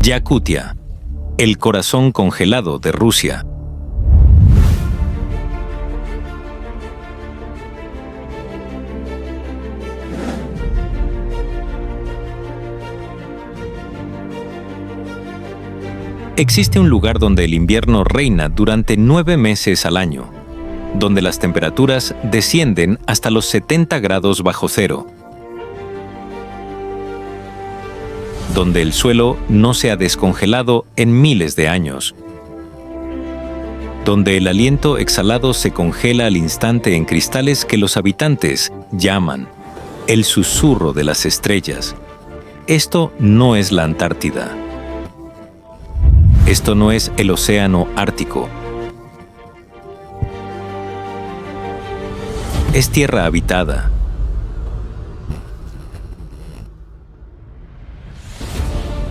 Yakutia, el corazón congelado de Rusia. Existe un lugar donde el invierno reina durante 9 meses al año, donde las temperaturas descienden hasta los 70 grados bajo cero, donde el suelo no se ha descongelado en miles de años, donde el aliento exhalado se congela al instante en cristales que los habitantes llaman el susurro de las estrellas. Esto no es la Antártida. Esto no es el océano Ártico. Es tierra habitada.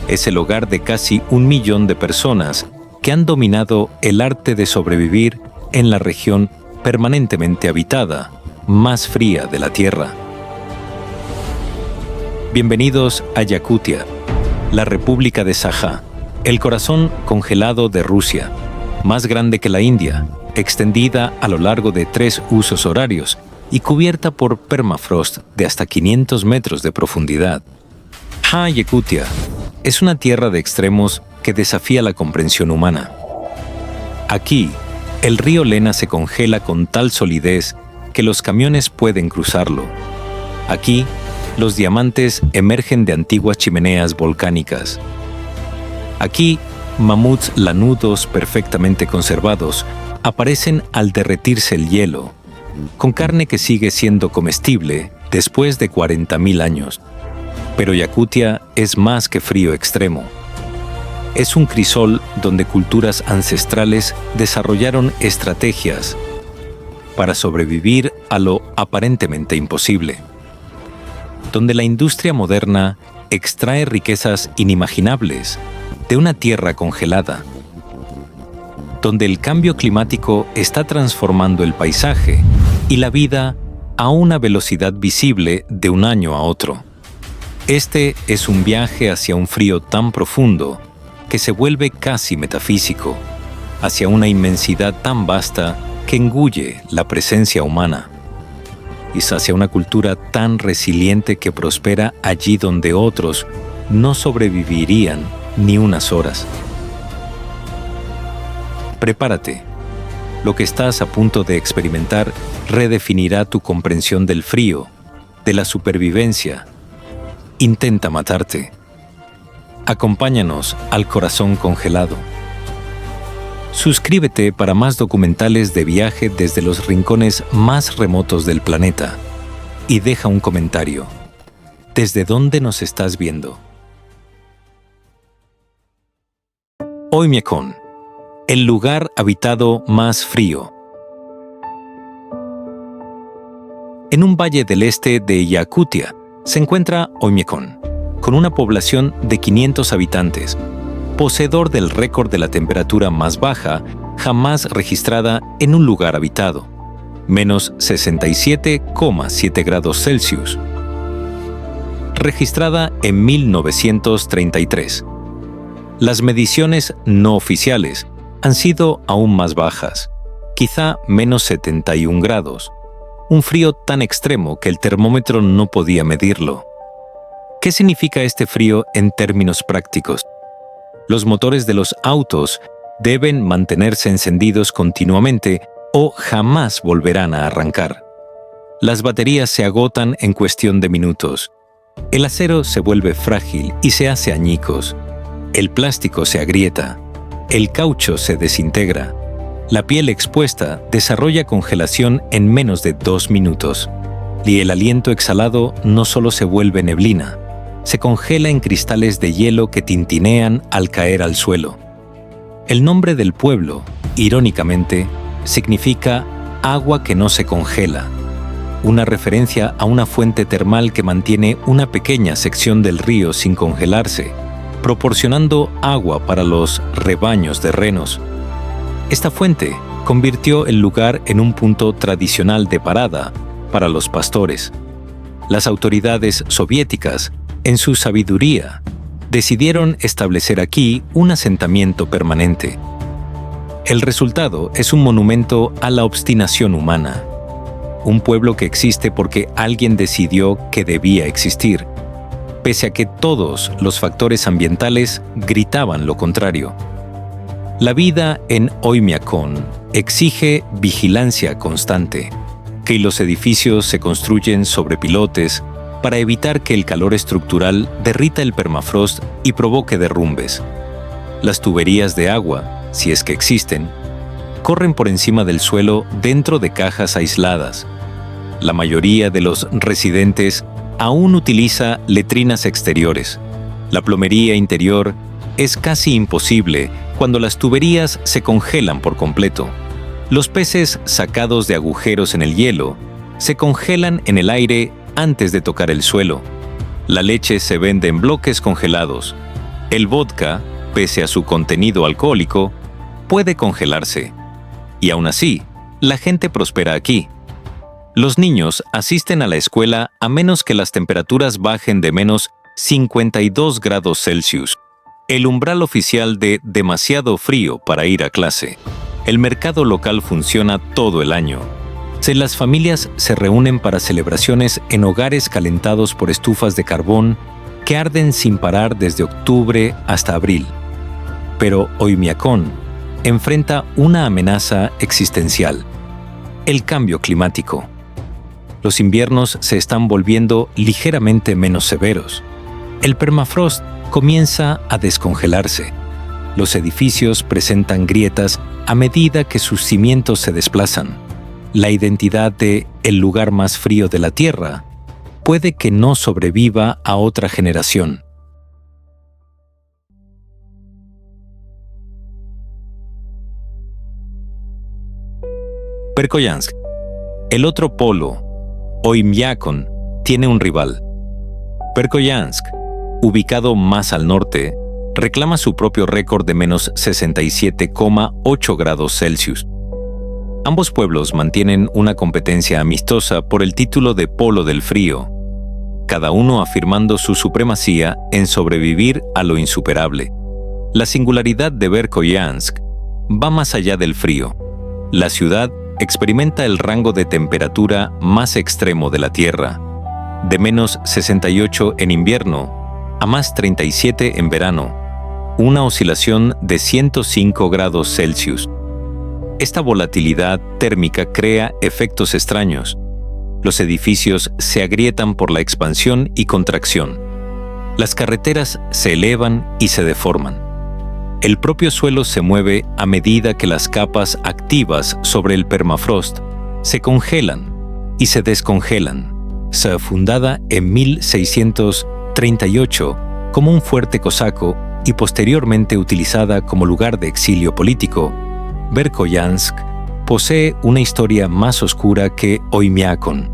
Es el hogar de casi 1 millón de personas que han dominado el arte de sobrevivir en la región permanentemente habitada, más fría de la Tierra. Bienvenidos a Yakutia, la República de Sajá, el corazón congelado de Rusia, más grande que la India, extendida a lo largo de 3 usos horarios y cubierta por permafrost de hasta 500 metros de profundidad. Yakutia es una tierra de extremos que desafía la comprensión humana. Aquí, el río Lena se congela con tal solidez que los camiones pueden cruzarlo. Aquí, los diamantes emergen de antiguas chimeneas volcánicas. Aquí, mamuts lanudos perfectamente conservados aparecen al derretirse el hielo, con carne que sigue siendo comestible después de 40.000 años. Pero Yakutia es más que frío extremo. Es un crisol donde culturas ancestrales desarrollaron estrategias para sobrevivir a lo aparentemente imposible. Donde la industria moderna extrae riquezas inimaginables de una tierra congelada. Donde el cambio climático está transformando el paisaje y la vida a una velocidad visible de un año a otro. Este es un viaje hacia un frío tan profundo que se vuelve casi metafísico, hacia una inmensidad tan vasta que engulle la presencia humana, y hacia una cultura tan resiliente que prospera allí donde otros no sobrevivirían ni unas horas. Prepárate. Lo que estás a punto de experimentar redefinirá tu comprensión del frío, de la supervivencia. Intenta matarte. Acompáñanos al corazón congelado. Suscríbete para más documentales de viaje desde los rincones más remotos del planeta y deja un comentario. ¿Desde dónde nos estás viendo? Oymyakon, el lugar habitado más frío. En un valle del este de Yakutia se encuentra Oymyakon, con una población de 500 habitantes, poseedor del récord de la temperatura más baja jamás registrada en un lugar habitado, menos 67,7 grados Celsius, registrada en 1933. Las mediciones no oficiales han sido aún más bajas, quizá menos 71 grados, un frío tan extremo que el termómetro no podía medirlo. ¿Qué significa este frío en términos prácticos? Los motores de los autos deben mantenerse encendidos continuamente o jamás volverán a arrancar. Las baterías se agotan en cuestión de minutos. El acero se vuelve frágil y se hace añicos. El plástico se agrieta. El caucho se desintegra. La piel expuesta desarrolla congelación en menos de 2 minutos. Y el aliento exhalado no solo se vuelve neblina, se congela en cristales de hielo que tintinean al caer al suelo. El nombre del pueblo, irónicamente, significa agua que no se congela, una referencia a una fuente termal que mantiene una pequeña sección del río sin congelarse, proporcionando agua para los rebaños de renos. Esta fuente convirtió el lugar en un punto tradicional de parada para los pastores. Las autoridades soviéticas, en su sabiduría, decidieron establecer aquí un asentamiento permanente. El resultado es un monumento a la obstinación humana. Un pueblo que existe porque alguien decidió que debía existir, pese a que todos los factores ambientales gritaban lo contrario. La vida en Oymyakon exige vigilancia constante, que los edificios se construyen sobre pilotes para evitar que el calor estructural derrita el permafrost y provoque derrumbes. Las tuberías de agua, si es que existen, corren por encima del suelo dentro de cajas aisladas. La mayoría de los residentes aún utiliza letrinas exteriores. La plomería interior es casi imposible cuando las tuberías se congelan por completo. Los peces sacados de agujeros en el hielo se congelan en el aire antes de tocar el suelo. La leche se vende en bloques congelados. El vodka, pese a su contenido alcohólico, puede congelarse. Y aún así, la gente prospera aquí. Los niños asisten a la escuela a menos que las temperaturas bajen de menos 52 grados Celsius, el umbral oficial de demasiado frío para ir a clase. El mercado local funciona todo el año. Las familias se reúnen para celebraciones en hogares calentados por estufas de carbón que arden sin parar desde octubre hasta abril. Pero Oymyakon enfrenta una amenaza existencial: el cambio climático. Los inviernos se están volviendo ligeramente menos severos. El permafrost comienza a descongelarse. Los edificios presentan grietas a medida que sus cimientos se desplazan. La identidad de el lugar más frío de la Tierra puede que no sobreviva a otra generación. Verkhoyansk, el otro polo. Oymyakon tiene un rival. Verkhoyansk, ubicado más al norte, reclama su propio récord de menos 67,8 grados Celsius. Ambos pueblos mantienen una competencia amistosa por el título de Polo del Frío, cada uno afirmando su supremacía en sobrevivir a lo insuperable. La singularidad de Verkhoyansk va más allá del frío. La ciudad experimenta el rango de temperatura más extremo de la Tierra, de menos 68 en invierno a más 37 en verano, una oscilación de 105 grados Celsius. Esta volatilidad térmica crea efectos extraños. Los edificios se agrietan por la expansión y contracción. Las carreteras se elevan y se deforman. El propio suelo se mueve a medida que las capas activas sobre el permafrost se congelan y se descongelan. Fundada en 1638 como un fuerte cosaco y posteriormente utilizada como lugar de exilio político, Verkhoyansk posee una historia más oscura que Oymyakon.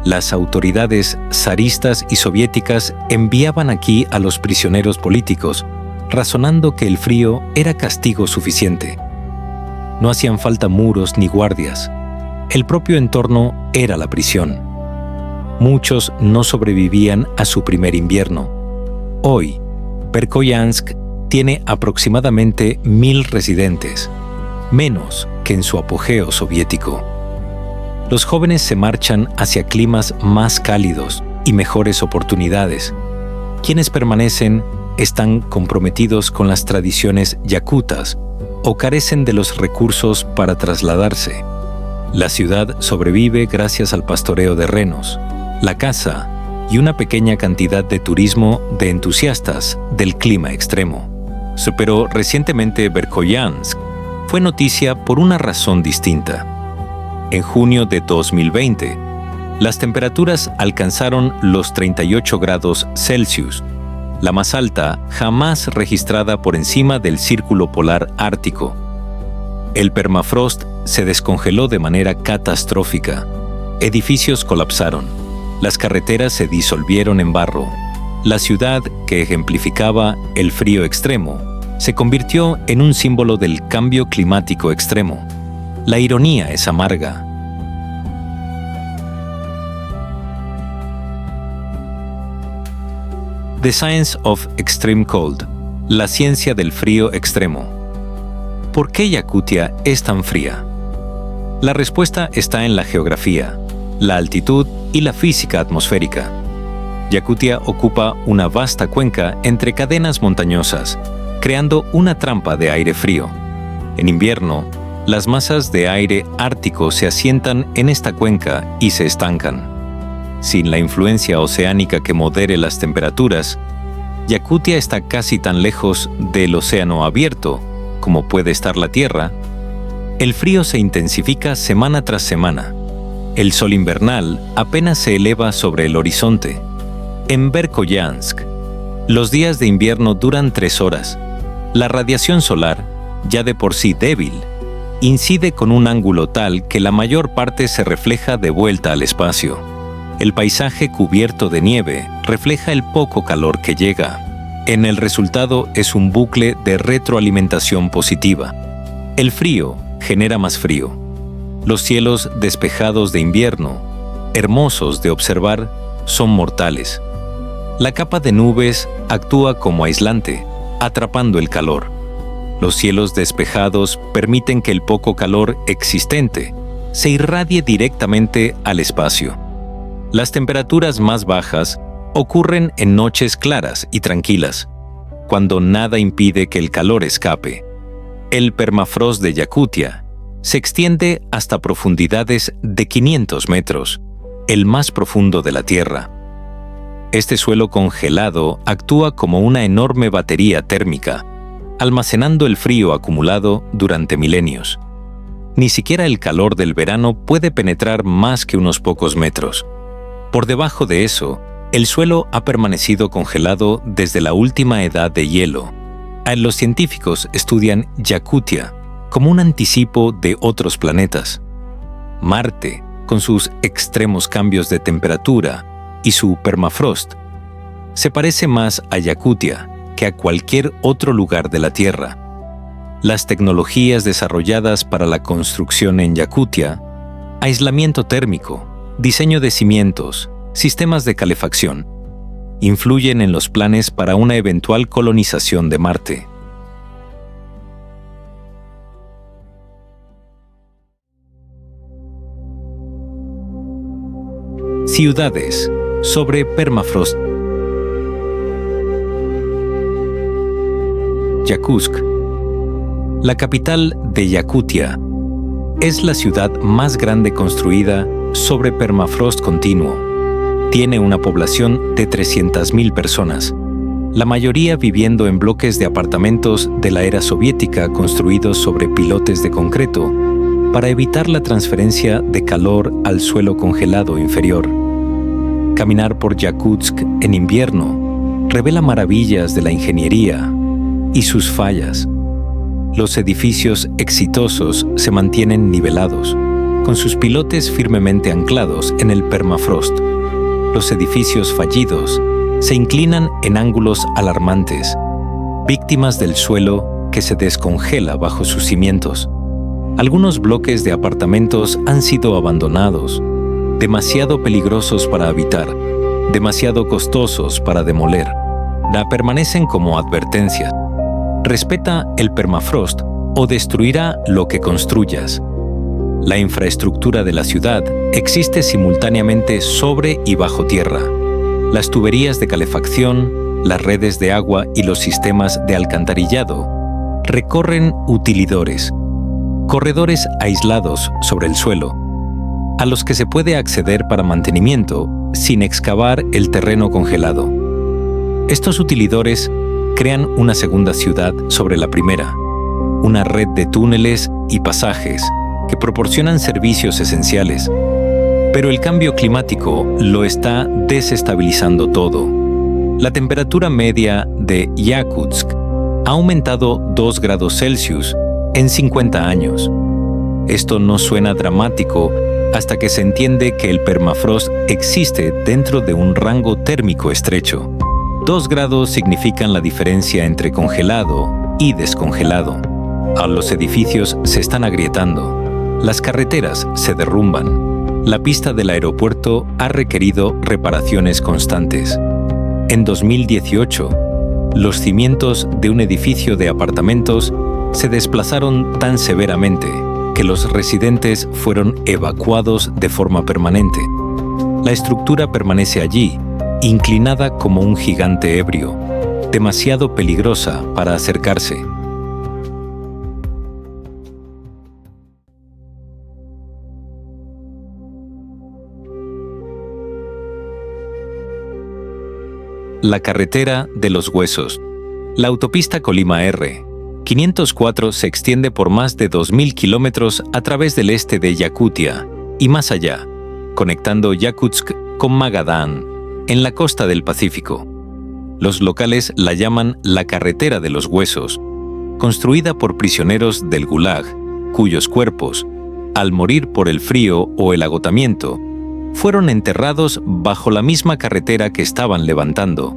Las autoridades zaristas y soviéticas enviaban aquí a los prisioneros políticos, razonando que el frío era castigo suficiente. No hacían falta muros ni guardias. El propio entorno era la prisión. Muchos no sobrevivían a su primer invierno. Hoy, Verkhoyansk tiene aproximadamente 1,000 residentes, menos que en su apogeo soviético. Los jóvenes se marchan hacia climas más cálidos y mejores oportunidades. Quienes permanecen están comprometidos con las tradiciones yakutas o carecen de los recursos para trasladarse. La ciudad sobrevive gracias al pastoreo de renos, la caza y una pequeña cantidad de turismo de entusiastas del clima extremo. Pero recientemente Verkhoyansk fue noticia por una razón distinta. En junio de 2020, las temperaturas alcanzaron los 38 grados Celsius, la más alta jamás registrada por encima del Círculo Polar Ártico. El permafrost se descongeló de manera catastrófica. Edificios colapsaron. Las carreteras se disolvieron en barro. La ciudad, que ejemplificaba el frío extremo, se convirtió en un símbolo del cambio climático extremo. La ironía es amarga. The Science of Extreme Cold, la ciencia del frío extremo. ¿Por qué Yakutia es tan fría? La respuesta está en la geografía, la altitud y la física atmosférica. Yakutia ocupa una vasta cuenca entre cadenas montañosas, creando una trampa de aire frío. En invierno, las masas de aire ártico se asientan en esta cuenca y se estancan. Sin la influencia oceánica que modere las temperaturas, Yakutia está casi tan lejos del océano abierto como puede estar la Tierra. El frío se intensifica semana tras semana. El sol invernal apenas se eleva sobre el horizonte. En Verkhoyansk, los días de invierno duran 3 horas. La radiación solar, ya de por sí débil, incide con un ángulo tal que la mayor parte se refleja de vuelta al espacio. El paisaje cubierto de nieve refleja el poco calor que llega. En el resultado es un bucle de retroalimentación positiva. El frío genera más frío. Los cielos despejados de invierno, hermosos de observar, son mortales. La capa de nubes actúa como aislante, atrapando el calor. Los cielos despejados permiten que el poco calor existente se irradie directamente al espacio. Las temperaturas más bajas ocurren en noches claras y tranquilas, cuando nada impide que el calor escape. El permafrost de Yakutia se extiende hasta profundidades de 500 metros, el más profundo de la Tierra. Este suelo congelado actúa como una enorme batería térmica, almacenando el frío acumulado durante milenios. Ni siquiera el calor del verano puede penetrar más que unos pocos metros. Por debajo de eso, el suelo ha permanecido congelado desde la última edad de hielo. Los científicos estudian Yakutia como un anticipo de otros planetas. Marte, con sus extremos cambios de temperatura y su permafrost, se parece más a Yakutia que a cualquier otro lugar de la Tierra. Las tecnologías desarrolladas para la construcción en Yakutia, aislamiento térmico, diseño de cimientos, sistemas de calefacción, influyen en los planes para una eventual colonización de Marte. Ciudades sobre permafrost. Yakutsk, la capital de Yakutia, es la ciudad más grande construida sobre permafrost continuo. Tiene una población de 300.000 personas, la mayoría viviendo en bloques de apartamentos de la era soviética construidos sobre pilotes de concreto para evitar la transferencia de calor al suelo congelado inferior. Caminar por Yakutsk en invierno revela maravillas de la ingeniería y sus fallas. Los edificios exitosos se mantienen nivelados, con sus pilotes firmemente anclados en el permafrost. Los edificios fallidos se inclinan en ángulos alarmantes, víctimas del suelo que se descongela bajo sus cimientos. Algunos bloques de apartamentos han sido abandonados, demasiado peligrosos para habitar, demasiado costosos para demoler. Permanecen como advertencia. Respeta el permafrost o destruirá lo que construyas. La infraestructura de la ciudad existe simultáneamente sobre y bajo tierra. Las tuberías de calefacción, las redes de agua y los sistemas de alcantarillado recorren utilidores, corredores aislados sobre el suelo, a los que se puede acceder para mantenimiento sin excavar el terreno congelado. Estos utilidores crean una segunda ciudad sobre la primera, una red de túneles y pasajes que proporcionan servicios esenciales. Pero el cambio climático lo está desestabilizando todo. La temperatura media de Yakutsk ha aumentado 2 grados Celsius en 50 años. Esto no suena dramático hasta que se entiende que el permafrost existe dentro de un rango térmico estrecho. 2 grados significan la diferencia entre congelado y descongelado. Los edificios se están agrietando, las carreteras se derrumban, la pista del aeropuerto ha requerido reparaciones constantes. En 2018, los cimientos de un edificio de apartamentos se desplazaron tan severamente que los residentes fueron evacuados de forma permanente. La estructura permanece allí, inclinada como un gigante ebrio, demasiado peligrosa para acercarse. La carretera de los huesos. La autopista Colima R 504 se extiende por más de 2.000 kilómetros a través del este de Yakutia y más allá, conectando Yakutsk con Magadán, en la costa del Pacífico. Los locales la llaman la carretera de los huesos, construida por prisioneros del Gulag, cuyos cuerpos, al morir por el frío o el agotamiento, fueron enterrados bajo la misma carretera que estaban levantando.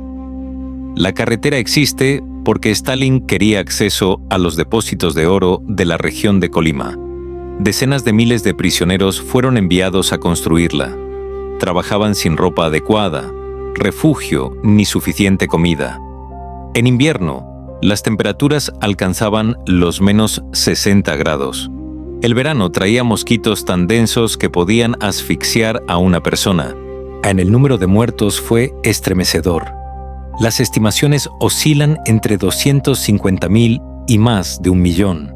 La carretera existe porque Stalin quería acceso a los depósitos de oro de la región de Colima. Decenas de miles de prisioneros fueron enviados a construirla. Trabajaban sin ropa adecuada, refugio ni suficiente comida. En invierno, las temperaturas alcanzaban los menos 60 grados. El verano traía mosquitos tan densos que podían asfixiar a una persona. El número de muertos fue estremecedor. Las estimaciones oscilan entre 250.000 y más de 1.000.000.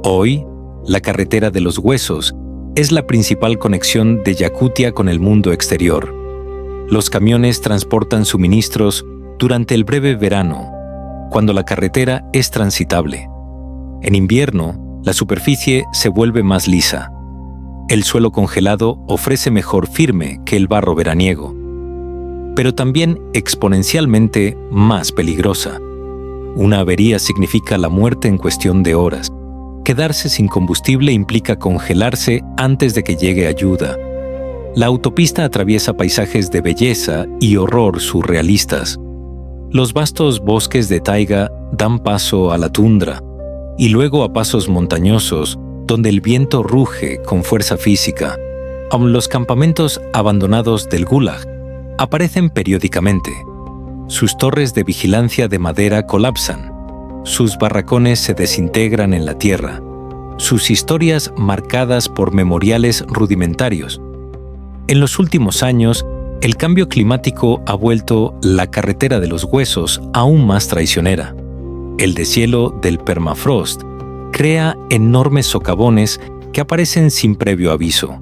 Hoy, la carretera de los huesos es la principal conexión de Yakutia con el mundo exterior. Los camiones transportan suministros durante el breve verano, cuando la carretera es transitable. En invierno, la superficie se vuelve más lisa. El suelo congelado ofrece mejor firme que el barro veraniego, pero también exponencialmente más peligrosa. Una avería significa la muerte en cuestión de horas. Quedarse sin combustible implica congelarse antes de que llegue ayuda. La autopista atraviesa paisajes de belleza y horror surrealistas. Los vastos bosques de taiga dan paso a la tundra, y luego a pasos montañosos donde el viento ruge con fuerza física. Aun los campamentos abandonados del Gulag aparecen periódicamente. Sus torres de vigilancia de madera colapsan, sus barracones se desintegran en la tierra, sus historias marcadas por memoriales rudimentarios. En los últimos años, el cambio climático ha vuelto la carretera de los huesos aún más traicionera. El deshielo del permafrost crea enormes socavones que aparecen sin previo aviso.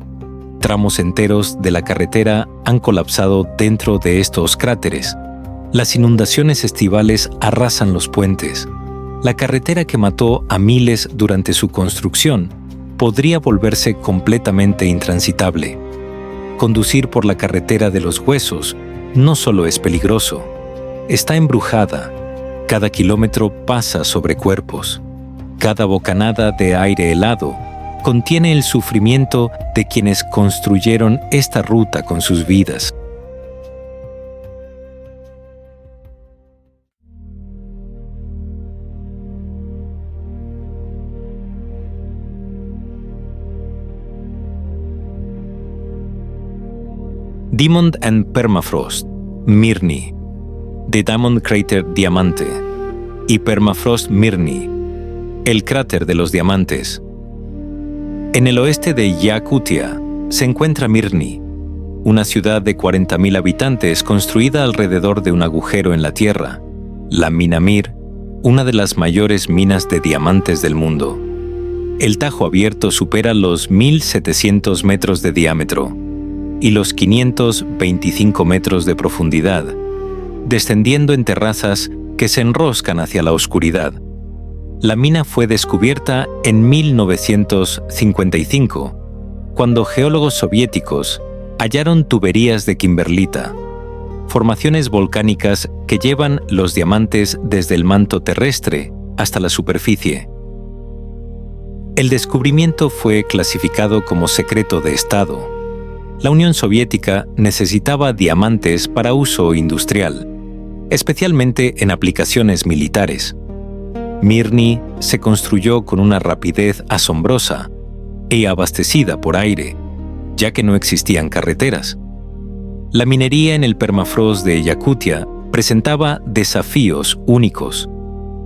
Tramos enteros de la carretera han colapsado dentro de estos cráteres. Las inundaciones estivales arrasan los puentes. La carretera que mató a miles durante su construcción podría volverse completamente intransitable. Conducir por la carretera de los huesos no solo es peligroso, está embrujada. Cada kilómetro pasa sobre cuerpos. Cada bocanada de aire helado contiene el sufrimiento de quienes construyeron esta ruta con sus vidas. Diamond and Permafrost, Mirny, The Diamond Crater Diamante y Permafrost Mirny, el cráter de los diamantes. En el oeste de Yakutia se encuentra Mirny, una ciudad de 40.000 habitantes construida alrededor de un agujero en la tierra, la mina Mir, una de las mayores minas de diamantes del mundo. El tajo abierto supera los 1.700 metros de diámetro y los 525 metros de profundidad, descendiendo en terrazas que se enroscan hacia la oscuridad. La mina fue descubierta en 1955, cuando geólogos soviéticos hallaron tuberías de kimberlita, formaciones volcánicas que llevan los diamantes desde el manto terrestre hasta la superficie. El descubrimiento fue clasificado como secreto de Estado. La Unión Soviética necesitaba diamantes para uso industrial, especialmente en aplicaciones militares. Mirny se construyó con una rapidez asombrosa y abastecida por aire, ya que no existían carreteras. La minería en el permafrost de Yakutia presentaba desafíos únicos.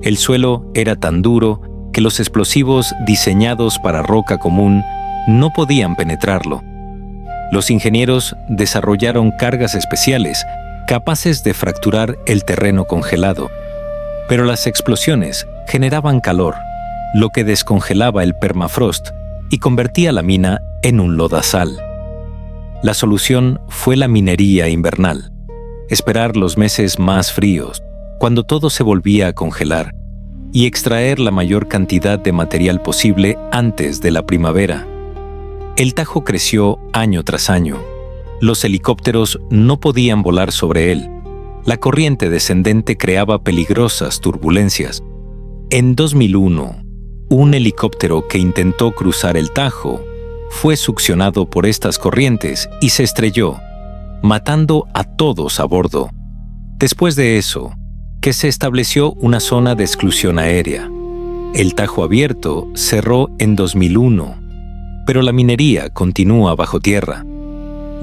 El suelo era tan duro que los explosivos diseñados para roca común no podían penetrarlo. Los ingenieros desarrollaron cargas especiales capaces de fracturar el terreno congelado, pero las explosiones generaban calor, lo que descongelaba el permafrost y convertía la mina en un lodazal. La solución fue la minería invernal. Esperar los meses más fríos, cuando todo se volvía a congelar, y extraer la mayor cantidad de material posible antes de la primavera. El Tajo creció año tras año. Los helicópteros no podían volar sobre él. La corriente descendente creaba peligrosas turbulencias. En 2001, un helicóptero que intentó cruzar el Tajo fue succionado por estas corrientes y se estrelló, matando a todos a bordo. Después de eso, que se estableció una zona de exclusión aérea. El Tajo Abierto cerró en 2001, pero la minería continúa bajo tierra.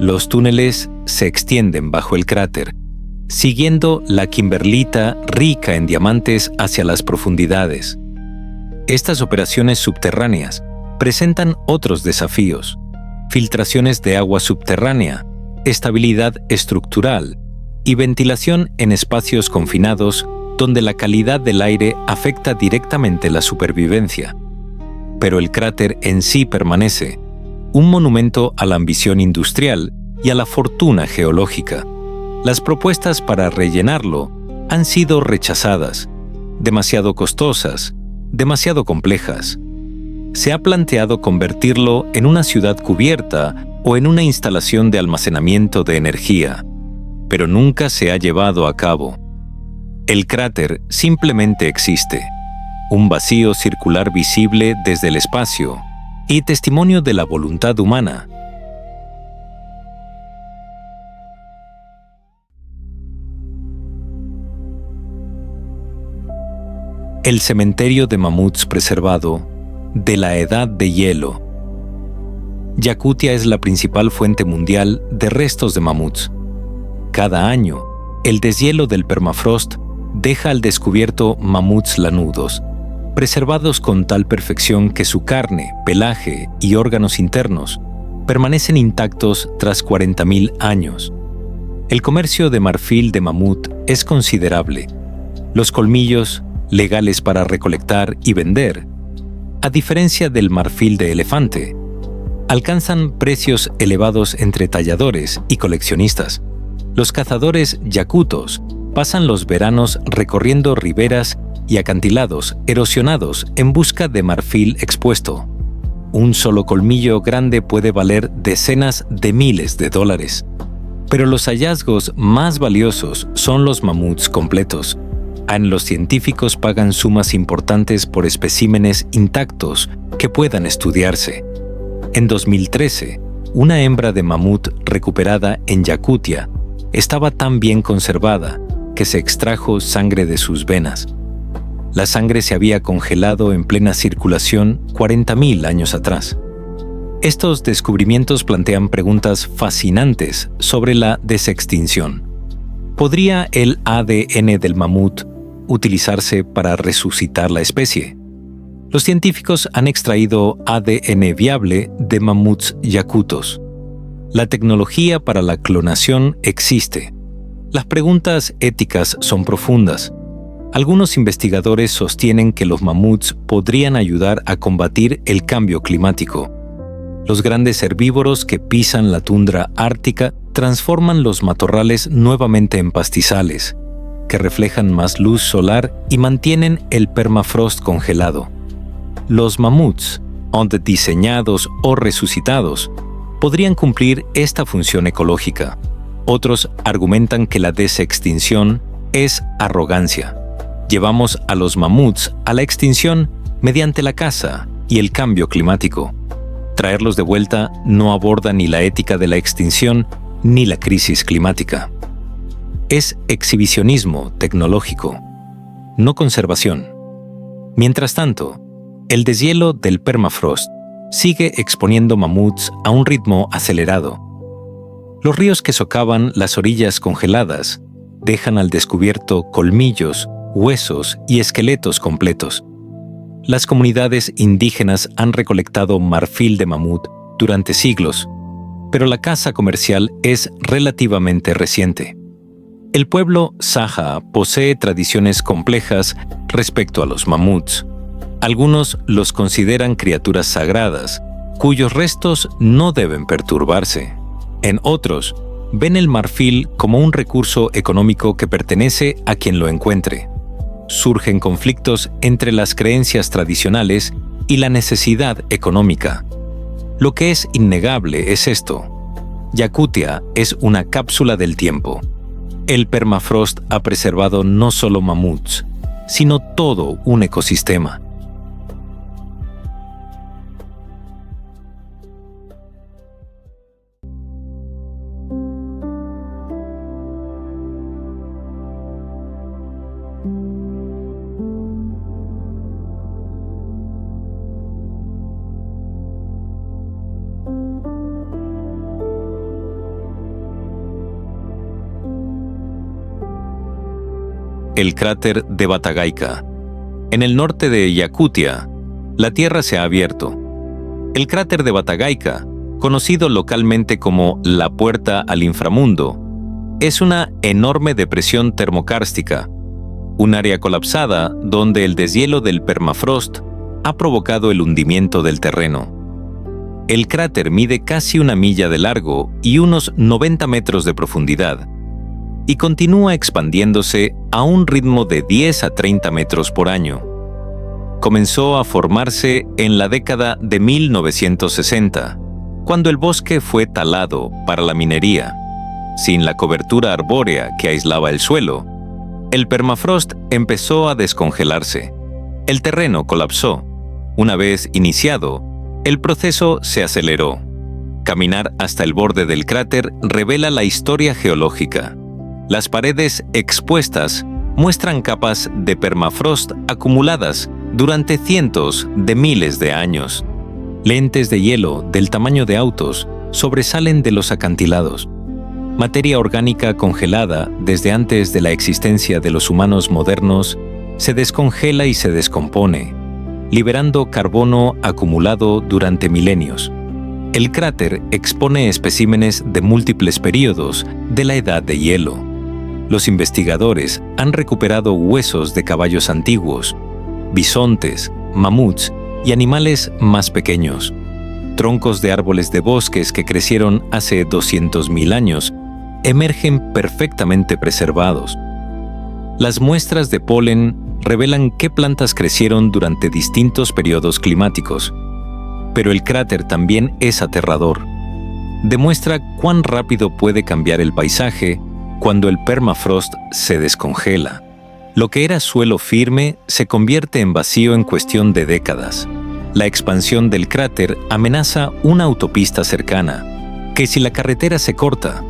Los túneles se extienden bajo el cráter, siguiendo la kimberlita rica en diamantes hacia las profundidades. Estas operaciones subterráneas presentan otros desafíos: filtraciones de agua subterránea, estabilidad estructural y ventilación en espacios confinados donde la calidad del aire afecta directamente la supervivencia. Pero el cráter en sí permanece, un monumento a la ambición industrial y a la fortuna geológica. Las propuestas para rellenarlo han sido rechazadas, demasiado costosas, demasiado complejas. Se ha planteado convertirlo en una ciudad cubierta o en una instalación de almacenamiento de energía, pero nunca se ha llevado a cabo. El cráter simplemente existe, un vacío circular visible desde el espacio y testimonio de la voluntad humana. El cementerio de mamuts preservado de la Edad de Hielo. Yakutia es la principal fuente mundial de restos de mamuts. Cada año, el deshielo del permafrost deja al descubierto mamuts lanudos, preservados con tal perfección que su carne, pelaje y órganos internos permanecen intactos tras 40.000 años. El comercio de marfil de mamut es considerable. Los colmillos, legales para recolectar y vender, a diferencia del marfil de elefante, alcanzan precios elevados entre talladores y coleccionistas. Los cazadores yakutos pasan los veranos recorriendo riberas y acantilados erosionados en busca de marfil expuesto. Un solo colmillo grande puede valer decenas de miles de dólares. Pero los hallazgos más valiosos son los mamuts completos. Los científicos pagan sumas importantes por especímenes intactos que puedan estudiarse. En 2013, una hembra de mamut recuperada en Yakutia estaba tan bien conservada que se extrajo sangre de sus venas. La sangre se había congelado en plena circulación 40.000 años atrás. Estos descubrimientos plantean preguntas fascinantes sobre la desextinción. ¿Podría el ADN del mamut utilizarse para resucitar la especie? Los científicos han extraído ADN viable de mamuts yakutos. La tecnología para la clonación existe. Las preguntas éticas son profundas. Algunos investigadores sostienen que los mamuts podrían ayudar a combatir el cambio climático. Los grandes herbívoros que pisan la tundra ártica transforman los matorrales nuevamente en pastizales, que reflejan más luz solar y mantienen el permafrost congelado. Los mamuts, onde diseñados o resucitados, podrían cumplir esta función ecológica. Otros argumentan que la desextinción es arrogancia. Llevamos a los mamuts a la extinción mediante la caza y el cambio climático. Traerlos de vuelta no aborda ni la ética de la extinción ni la crisis climática. Es exhibicionismo tecnológico, no conservación. Mientras tanto, el deshielo del permafrost sigue exponiendo mamuts a un ritmo acelerado. Los ríos que socavan las orillas congeladas dejan al descubierto colmillos, huesos y esqueletos completos. Las comunidades indígenas han recolectado marfil de mamut durante siglos, pero la caza comercial es relativamente reciente. El pueblo Saja posee tradiciones complejas respecto a los mamuts. Algunos los consideran criaturas sagradas, cuyos restos no deben perturbarse. En otros, ven el marfil como un recurso económico que pertenece a quien lo encuentre. Surgen conflictos entre las creencias tradicionales y la necesidad económica. Lo que es innegable es esto: Yakutia es una cápsula del tiempo. El permafrost ha preservado no solo mamuts, sino todo un ecosistema. El cráter de Batagaica. En el norte de Yakutia, la Tierra se ha abierto. El cráter de Batagaica, conocido localmente como la Puerta al Inframundo, es una enorme depresión termocárstica, un área colapsada donde el deshielo del permafrost ha provocado el hundimiento del terreno. El cráter mide casi 1 milla de largo y unos 90 metros de profundidad, y continúa expandiéndose a un ritmo de 10 a 30 metros por año. Comenzó a formarse en la década de 1960, cuando el bosque fue talado para la minería. Sin la cobertura arbórea que aislaba el suelo, el permafrost empezó a descongelarse. El terreno colapsó. Una vez iniciado, el proceso se aceleró. Caminar hasta el borde del cráter revela la historia geológica. Las paredes expuestas muestran capas de permafrost acumuladas durante cientos de miles de años. Lentes de hielo del tamaño de autos sobresalen de los acantilados. Materia orgánica congelada desde antes de la existencia de los humanos modernos se descongela y se descompone, liberando carbono acumulado durante milenios. El cráter expone especímenes de múltiples períodos de la edad de hielo. Los investigadores han recuperado huesos de caballos antiguos, bisontes, mamuts y animales más pequeños. Troncos de árboles de bosques que crecieron hace 200.000 años emergen perfectamente preservados. Las muestras de polen revelan qué plantas crecieron durante distintos periodos climáticos. Pero el cráter también es aterrador. Demuestra cuán rápido puede cambiar el paisaje cuando el permafrost se descongela. Lo que era suelo firme se convierte en vacío en cuestión de décadas. La expansión del cráter amenaza una autopista cercana, que si la carretera se corta,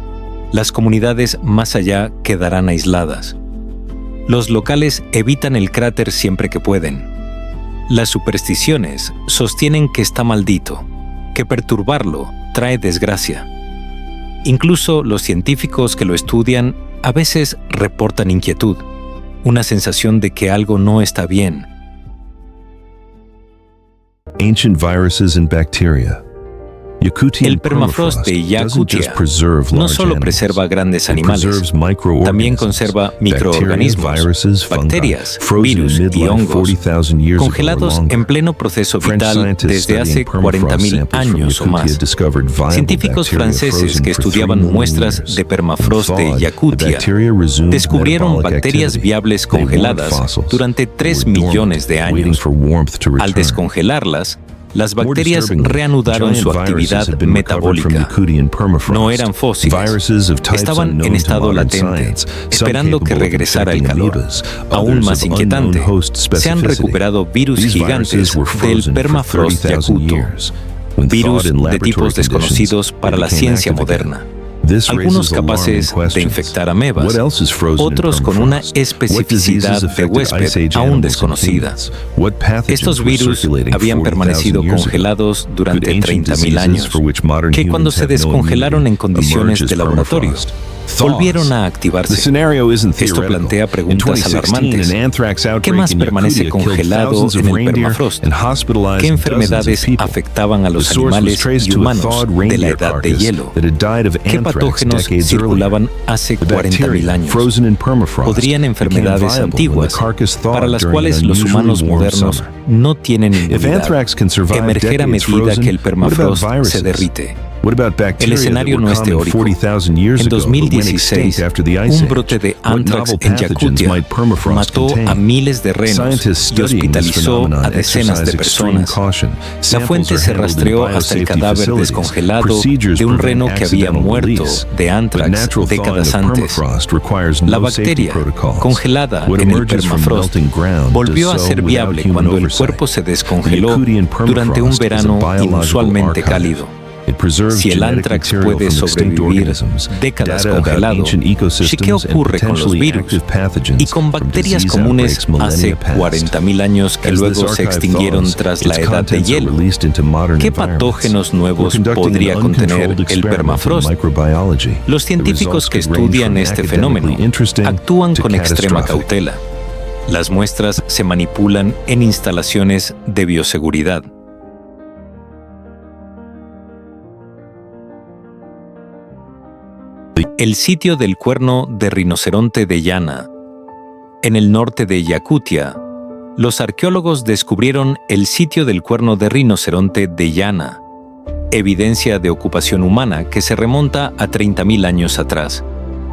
las comunidades más allá quedarán aisladas. Los locales evitan el cráter siempre que pueden. Las supersticiones sostienen que está maldito, que perturbarlo trae desgracia. Incluso los científicos que lo estudian a veces reportan inquietud, una sensación de que algo no está bien. Ancient viruses and bacteria. El permafrost de Yakutia no solo preserva grandes animales, también conserva microorganismos, bacterias, virus y hongos, congelados en pleno proceso vital desde hace 40.000 años o más. Científicos franceses que estudiaban muestras de permafrost de Yakutia descubrieron bacterias viables congeladas durante 3 millones de años. Al descongelarlas, las bacterias reanudaron su actividad metabólica. No eran fósiles, estaban en estado latente, esperando que regresara el calor. Aún más inquietante, se han recuperado virus gigantes del permafrost yakuto, virus de tipos desconocidos para la ciencia moderna. Algunos capaces de infectar amebas, otros con una especificidad de huésped aún desconocida. Estos virus habían permanecido congelados durante 30.000 años, que cuando se descongelaron en condiciones de laboratorio, volvieron a activarse. Esto plantea preguntas alarmantes. ¿Qué más permanece congelado en el permafrost? ¿Qué enfermedades afectaban a los animales y humanos de la edad de hielo? ¿Qué patógenos circulaban hace 40.000 años? ¿Podrían enfermedades antiguas, para las cuales los humanos modernos no tienen inmunidad, emerger a medida que el permafrost se derrite? El escenario no es teórico. En 2016, un brote de anthrax en Yakutia mató a miles de renos y hospitalizó a decenas de personas. La fuente se rastreó hasta el cadáver descongelado de un reno que había muerto de anthrax décadas antes. La bacteria, congelada en el permafrost, volvió a ser viable cuando el cuerpo se descongeló durante un verano inusualmente cálido. Si el anthrax puede sobrevivir décadas congelado, ¿qué ocurre con los virus y con bacterias comunes hace 40.000 años que luego se extinguieron tras la edad de hielo? ¿Qué patógenos nuevos podría contener el permafrost? Los científicos que estudian este fenómeno actúan con extrema cautela. Las muestras se manipulan en instalaciones de bioseguridad. El sitio del cuerno de rinoceronte de Yana. En el norte de Yakutia, los arqueólogos descubrieron el sitio del cuerno de rinoceronte de Yana, evidencia de ocupación humana que se remonta a 30.000 años atrás,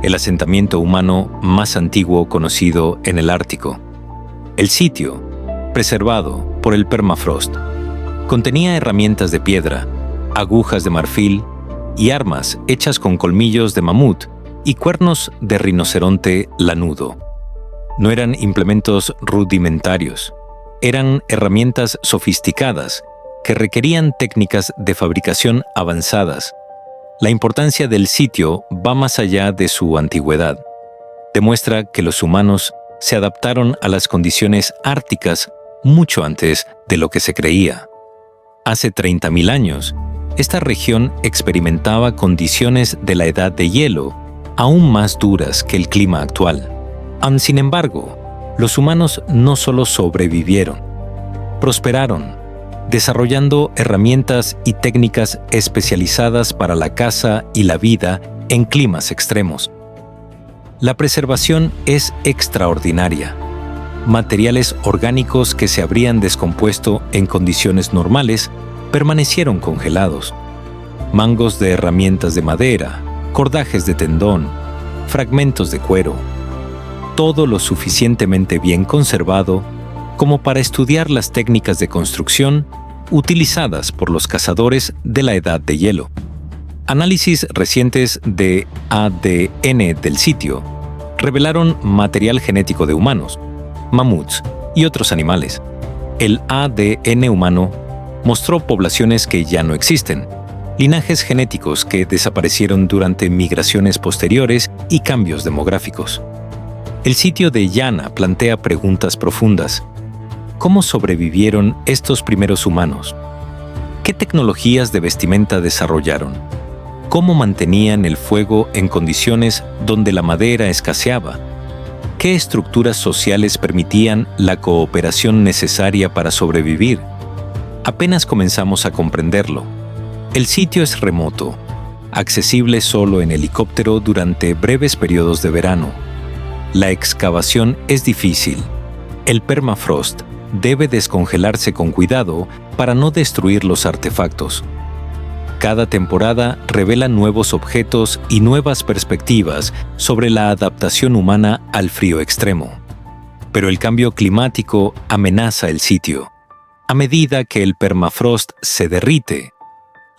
el asentamiento humano más antiguo conocido en el Ártico. El sitio, preservado por el permafrost, contenía herramientas de piedra, agujas de marfil y armas hechas con colmillos de mamut y cuernos de rinoceronte lanudo. No eran implementos rudimentarios, eran herramientas sofisticadas que requerían técnicas de fabricación avanzadas. La importancia del sitio va más allá de su antigüedad. Demuestra que los humanos se adaptaron a las condiciones árticas mucho antes de lo que se creía. Hace 30.000 años, esta región experimentaba condiciones de la edad de hielo aún más duras que el clima actual. Sin embargo, los humanos no solo sobrevivieron, prosperaron, desarrollando herramientas y técnicas especializadas para la caza y la vida en climas extremos. La preservación es extraordinaria. Materiales orgánicos que se habrían descompuesto en condiciones normales permanecieron congelados. Mangos de herramientas de madera, cordajes de tendón, fragmentos de cuero. Todo lo suficientemente bien conservado como para estudiar las técnicas de construcción utilizadas por los cazadores de la edad de hielo. Análisis recientes de ADN del sitio revelaron material genético de humanos, mamuts y otros animales. El ADN humano mostró poblaciones que ya no existen, linajes genéticos que desaparecieron durante migraciones posteriores y cambios demográficos. El sitio de Yana plantea preguntas profundas. ¿Cómo sobrevivieron estos primeros humanos? ¿Qué tecnologías de vestimenta desarrollaron? ¿Cómo mantenían el fuego en condiciones donde la madera escaseaba? ¿Qué estructuras sociales permitían la cooperación necesaria para sobrevivir? Apenas comenzamos a comprenderlo. El sitio es remoto, accesible solo en helicóptero durante breves periodos de verano. La excavación es difícil. El permafrost debe descongelarse con cuidado para no destruir los artefactos. Cada temporada revela nuevos objetos y nuevas perspectivas sobre la adaptación humana al frío extremo. Pero el cambio climático amenaza el sitio. A medida que el permafrost se derrite,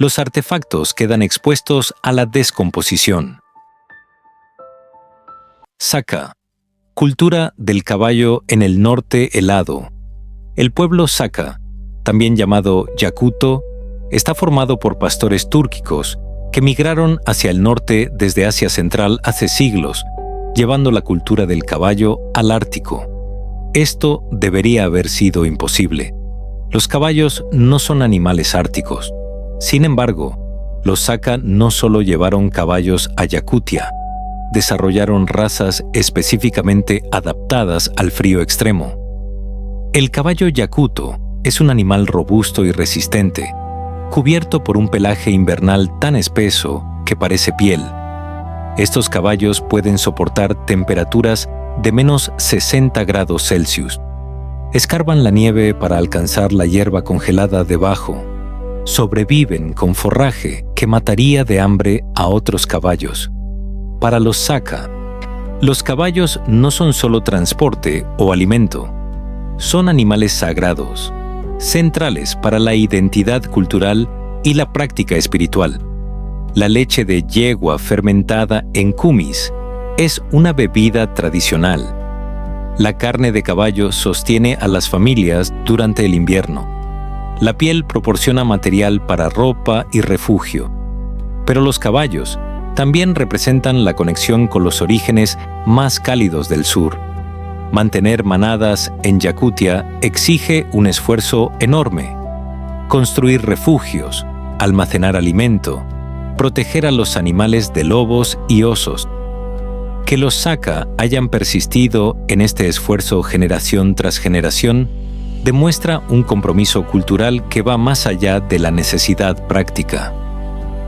los artefactos quedan expuestos a la descomposición. Saka, cultura del caballo en el norte helado. El pueblo Saka, también llamado Yakuto, está formado por pastores túrquicos que migraron hacia el norte desde Asia Central hace siglos, llevando la cultura del caballo al Ártico. Esto debería haber sido imposible. Los caballos no son animales árticos. Sin embargo, los Saka no solo llevaron caballos a Yakutia, desarrollaron razas específicamente adaptadas al frío extremo. El caballo yakuto es un animal robusto y resistente, cubierto por un pelaje invernal tan espeso que parece piel. Estos caballos pueden soportar temperaturas de menos 60 grados Celsius. Escarban la nieve para alcanzar la hierba congelada debajo. Sobreviven con forraje que mataría de hambre a otros caballos. Para los Saka, los caballos no son solo transporte o alimento. Son animales sagrados, centrales para la identidad cultural y la práctica espiritual. La leche de yegua fermentada en kumis es una bebida tradicional. La carne de caballo sostiene a las familias durante el invierno. La piel proporciona material para ropa y refugio. Pero los caballos también representan la conexión con los orígenes más cálidos del sur. Mantener manadas en Yakutia exige un esfuerzo enorme. Construir refugios, almacenar alimento, proteger a los animales de lobos y osos. Que los Saka hayan persistido en este esfuerzo generación tras generación demuestra un compromiso cultural que va más allá de la necesidad práctica.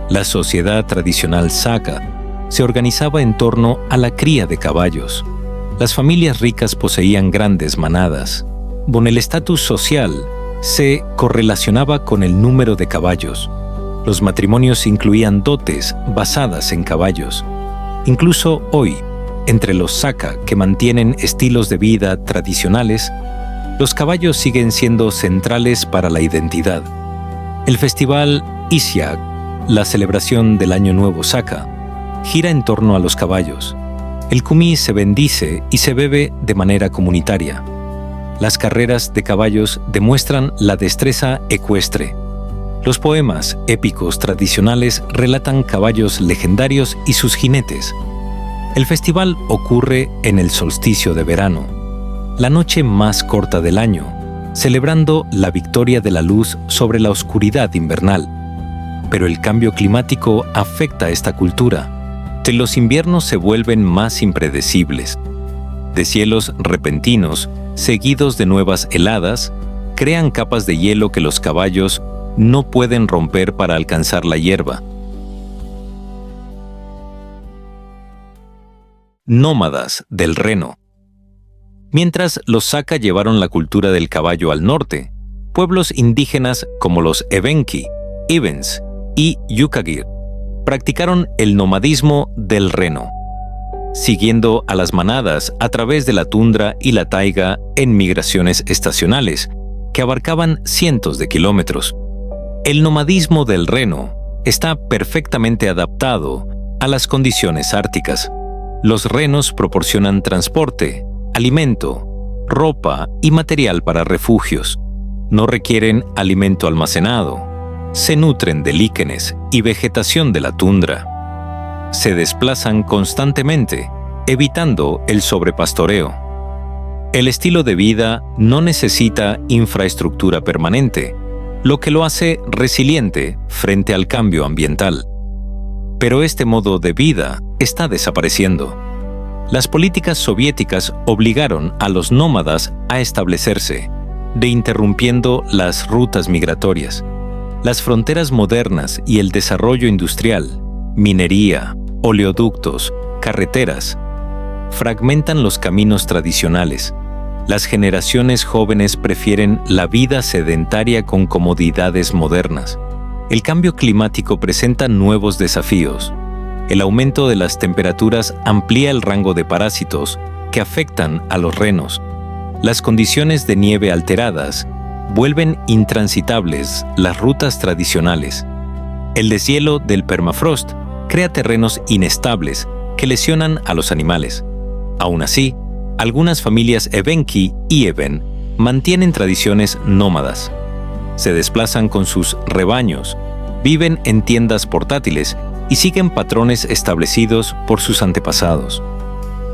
La sociedad tradicional Saka se organizaba en torno a la cría de caballos. Las familias ricas poseían grandes manadas. Con el estatus social se correlacionaba con el número de caballos. Los matrimonios incluían dotes basadas en caballos. Incluso hoy, entre los Saka que mantienen estilos de vida tradicionales, los caballos siguen siendo centrales para la identidad. El festival Isiaq, la celebración del Año Nuevo Saka, gira en torno a los caballos. El kumi se bendice y se bebe de manera comunitaria. Las carreras de caballos demuestran la destreza ecuestre. Los poemas épicos tradicionales relatan caballos legendarios y sus jinetes. El festival ocurre en el solsticio de verano, la noche más corta del año, celebrando la victoria de la luz sobre la oscuridad invernal. Pero el cambio climático afecta a esta cultura. Los inviernos se vuelven más impredecibles. Deshielos repentinos, seguidos de nuevas heladas, crean capas de hielo que los caballos no pueden romper para alcanzar la hierba. Nómadas del Reno. Mientras los Saka llevaron la cultura del caballo al norte, pueblos indígenas como los Evenki, Ivens y Yukagir practicaron el nomadismo del Reno, siguiendo a las manadas a través de la tundra y la taiga en migraciones estacionales, que abarcaban cientos de kilómetros. El nomadismo del Reno está perfectamente adaptado a las condiciones árticas. Los renos proporcionan transporte, alimento, ropa y material para refugios. No requieren alimento almacenado. Se nutren de líquenes y vegetación de la tundra. Se desplazan constantemente, evitando el sobrepastoreo. El estilo de vida no necesita infraestructura permanente, lo que lo hace resiliente frente al cambio ambiental. Pero este modo de vida está desapareciendo. Las políticas soviéticas obligaron a los nómadas a establecerse, interrumpiendo las rutas migratorias. Las fronteras modernas y el desarrollo industrial, minería, oleoductos, carreteras, fragmentan los caminos tradicionales. Las generaciones jóvenes prefieren la vida sedentaria con comodidades modernas. El cambio climático presenta nuevos desafíos. El aumento de las temperaturas amplía el rango de parásitos que afectan a los renos. Las condiciones de nieve alteradas vuelven intransitables las rutas tradicionales. El deshielo del permafrost crea terrenos inestables que lesionan a los animales. Aún así, algunas familias Evenki y Even mantienen tradiciones nómadas. Se desplazan con sus rebaños, viven en tiendas portátiles y siguen patrones establecidos por sus antepasados.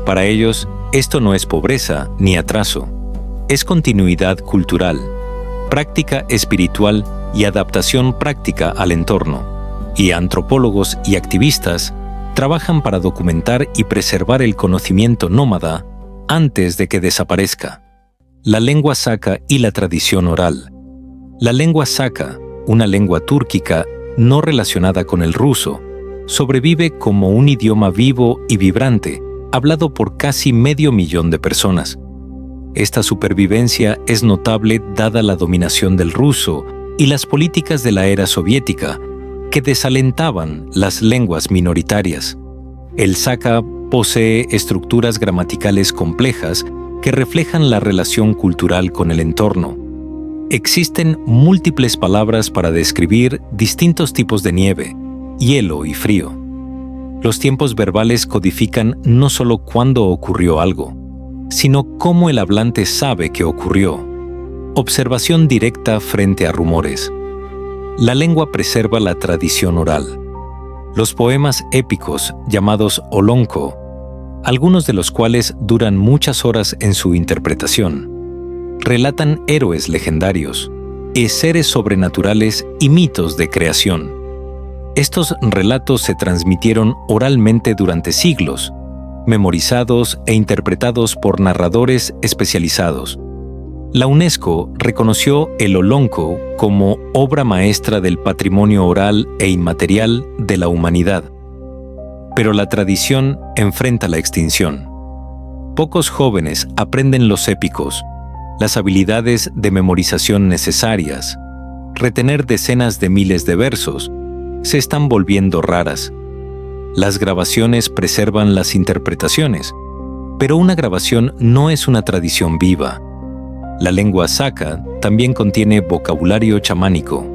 Para ellos, esto no es pobreza ni atraso, es continuidad cultural, práctica espiritual y adaptación práctica al entorno. Y antropólogos y activistas trabajan para documentar y preservar el conocimiento nómada antes de que desaparezca. La lengua Saka y la tradición oral. La lengua Saka, una lengua túrquica no relacionada con el ruso, sobrevive como un idioma vivo y vibrante, hablado por casi 500.000 de personas. Esta supervivencia es notable dada la dominación del ruso y las políticas de la era soviética, que desalentaban las lenguas minoritarias. El Saka posee estructuras gramaticales complejas que reflejan la relación cultural con el entorno. Existen múltiples palabras para describir distintos tipos de nieve, hielo y frío. Los tiempos verbales codifican no solo cuándo ocurrió algo, sino cómo el hablante sabe que ocurrió. Observación directa frente a rumores. La lengua preserva la tradición oral. Los poemas épicos, llamados olonko, algunos de los cuales duran muchas horas en su interpretación, relatan héroes legendarios, seres sobrenaturales y mitos de creación. Estos relatos se transmitieron oralmente durante siglos, memorizados e interpretados por narradores especializados. La UNESCO reconoció el olonko como obra maestra del patrimonio oral e inmaterial de la humanidad. Pero la tradición enfrenta la extinción. Pocos jóvenes aprenden los épicos, las habilidades de memorización necesarias. Retener decenas de miles de versos se están volviendo raras. Las grabaciones preservan las interpretaciones, pero una grabación no es una tradición viva. La lengua Saka también contiene vocabulario chamánico,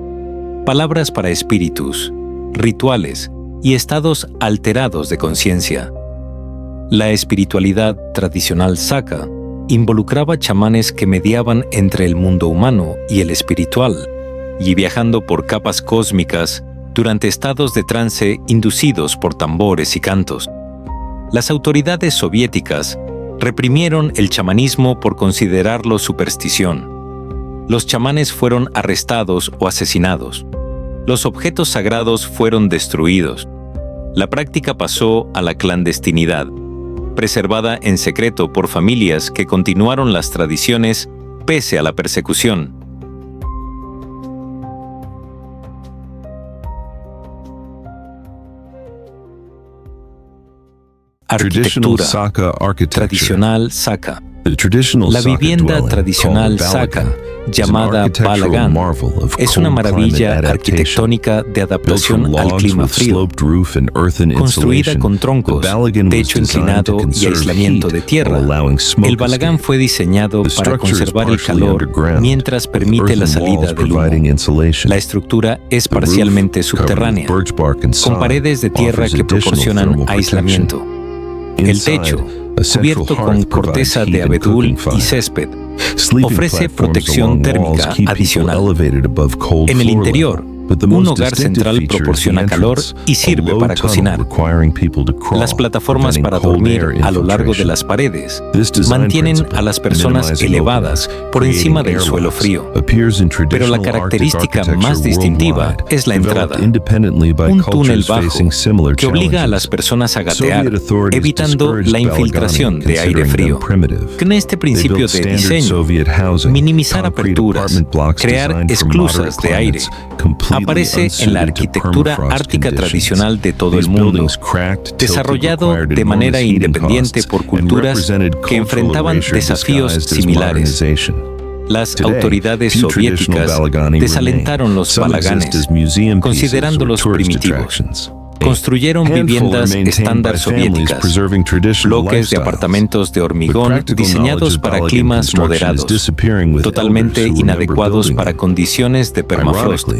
palabras para espíritus, rituales y estados alterados de conciencia. La espiritualidad tradicional Saka involucraba chamanes que mediaban entre el mundo humano y el espiritual, y viajando por capas cósmicas durante estados de trance inducidos por tambores y cantos. Las autoridades soviéticas reprimieron el chamanismo por considerarlo superstición. Los chamanes fueron arrestados o asesinados. Los objetos sagrados fueron destruidos. La práctica pasó a la clandestinidad, preservada en secreto por familias que continuaron las tradiciones pese a la persecución. Arquitectura. Tradicional Saka. La vivienda tradicional Saka, llamada Balagan, es una maravilla arquitectónica de adaptación al clima frío, construida con troncos, techo inclinado y aislamiento de tierra. El Balagan fue diseñado para conservar el calor mientras permite la salida del humo. La estructura es parcialmente subterránea, con paredes de tierra que proporcionan aislamiento. El techo, cubierto con corteza de abedul y césped, ofrece protección térmica adicional. En el interior, un hogar central proporciona calor y sirve para cocinar. Las plataformas para dormir a lo largo de las paredes mantienen a las personas elevadas por encima del suelo frío. Pero la característica más distintiva es la entrada, un túnel bajo que obliga a las personas a gatear, evitando la infiltración de aire frío. Con este principio de diseño, minimizar aperturas, crear esclusas de aire, aparece en la arquitectura ártica tradicional de todo el mundo, desarrollado de manera independiente por culturas que enfrentaban desafíos similares. Las autoridades soviéticas desalentaron los balaganes, considerándolos primitivos. Construyeron viviendas estándar soviéticas, bloques de apartamentos de hormigón diseñados para climas moderados, totalmente inadecuados para condiciones de permafrost.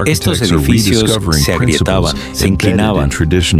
Estos edificios se agrietaban, se inclinaban,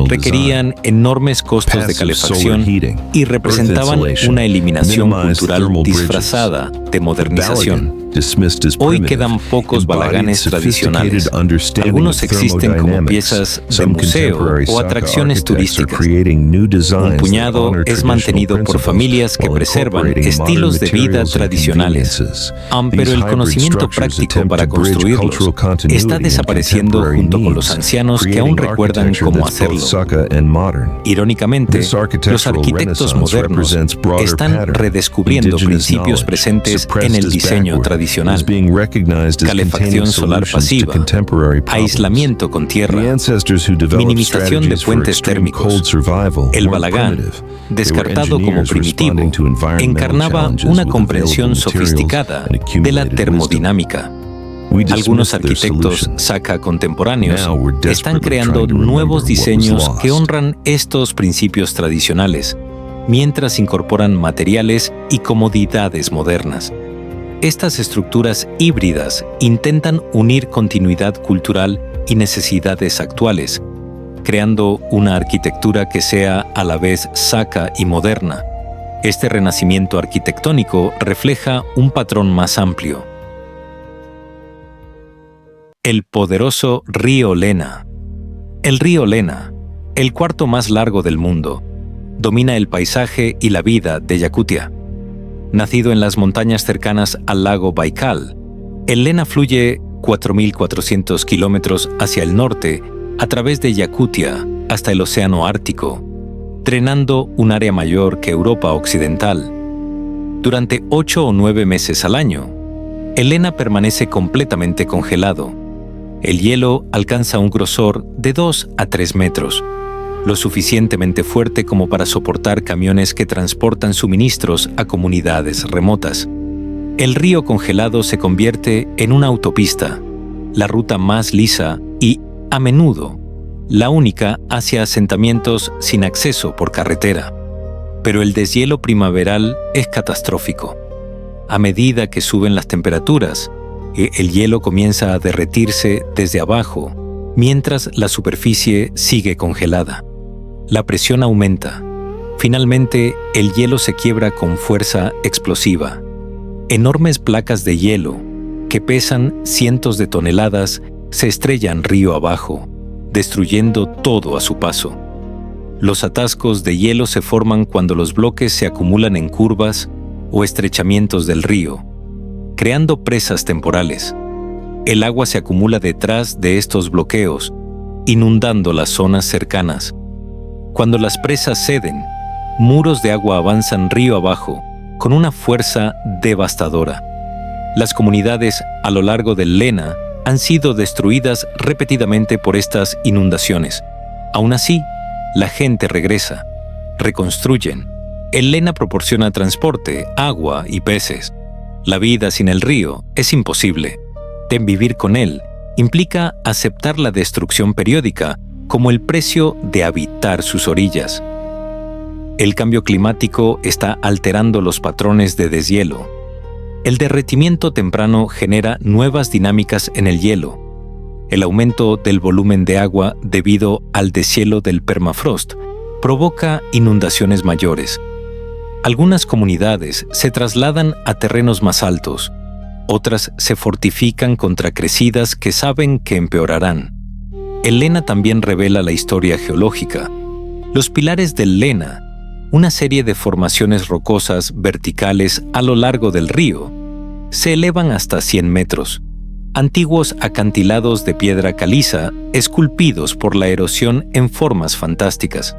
requerían enormes costos de calefacción y representaban una eliminación cultural disfrazada de modernización. dismissed as Hoy primitive, quedan pocos embodied balaganes tradicionales. sophisticated understanding Algunos of existen como thermodynamics. piezas de Some museo contemporary o Saka atracciones architects are turísticas. creating new designs Un that puñado honor es traditional mantenido por principles familias que while preservan incorporating estilos de modern vida materials and tradicionales. conveniences. Pero These el hybrid conocimiento structures práctico attempt para to bridge construirlos cultural continuity está and desapareciendo contemporary junto con los needs, ancianos que aún creating recuerdan architecture cómo that's both hacerlo. Saka and modern. Irónicamente, This los architectural arquitectos renaissance modernos represents broader están pattern, redescubriendo indigenous principios knowledge, presentes suppressed en el as diseño backward, tradicional. is being recognized as Calefacción containing solar solutions to pasiva, contemporary problems. aislamiento con The tierra, ancestors who developed minimización de strategies for puentes extreme térmicos. cold survival El weren't balagán, primitive. They were descartado como engineers primitivo, responding to environmental encarnaba challenges una with comprensión available materials sofisticada and de la accumulated termodinámica. wisdom. We Algunos dismiss their arquitectos solutions. Saka contemporáneos Now we're están desperately creando trying to remember nuevos what was diseños lost. que honran estos principios tradicionales, mientras incorporan materiales y comodidades modernas. Estas estructuras híbridas intentan unir continuidad cultural y necesidades actuales, creando una arquitectura que sea a la vez Saka y moderna. Este renacimiento arquitectónico refleja un patrón más amplio. El poderoso río Lena. El río Lena, el cuarto más largo del mundo, domina el paisaje y la vida de Yakutia. Nacido en las montañas cercanas al lago Baikal, el Lena fluye 4.400 kilómetros hacia el norte a través de Yakutia hasta el Océano Ártico, drenando un área mayor que Europa Occidental. Durante 8 o 9 meses al año, el Lena permanece completamente congelado. El hielo alcanza un grosor de 2 a 3 metros, lo suficientemente fuerte como para soportar camiones que transportan suministros a comunidades remotas. El río congelado se convierte en una autopista, la ruta más lisa y, a menudo, la única hacia asentamientos sin acceso por carretera. Pero el deshielo primaveral es catastrófico. A medida que suben las temperaturas, el hielo comienza a derretirse desde abajo, mientras la superficie sigue congelada. La presión aumenta. Finalmente, el hielo se quiebra con fuerza explosiva. Enormes placas de hielo, que pesan cientos de toneladas, se estrellan río abajo, destruyendo todo a su paso. Los atascos de hielo se forman cuando los bloques se acumulan en curvas o estrechamientos del río, creando presas temporales. El agua se acumula detrás de estos bloqueos, inundando las zonas cercanas. Cuando las presas ceden, muros de agua avanzan río abajo con una fuerza devastadora. Las comunidades a lo largo del Lena han sido destruidas repetidamente por estas inundaciones. Aún así, la gente regresa, reconstruyen. El Lena proporciona transporte, agua y peces. La vida sin el río es imposible. Vivir con él implica aceptar la destrucción periódica como el precio de habitar sus orillas. El cambio climático está alterando los patrones de deshielo. El derretimiento temprano genera nuevas dinámicas en el hielo. El aumento del volumen de agua debido al deshielo del permafrost provoca inundaciones mayores. Algunas comunidades se trasladan a terrenos más altos, otras se fortifican contra crecidas que saben que empeorarán. El Lena también revela la historia geológica. Los pilares del Lena, una serie de formaciones rocosas verticales a lo largo del río, se elevan hasta 100 metros, antiguos acantilados de piedra caliza esculpidos por la erosión en formas fantásticas.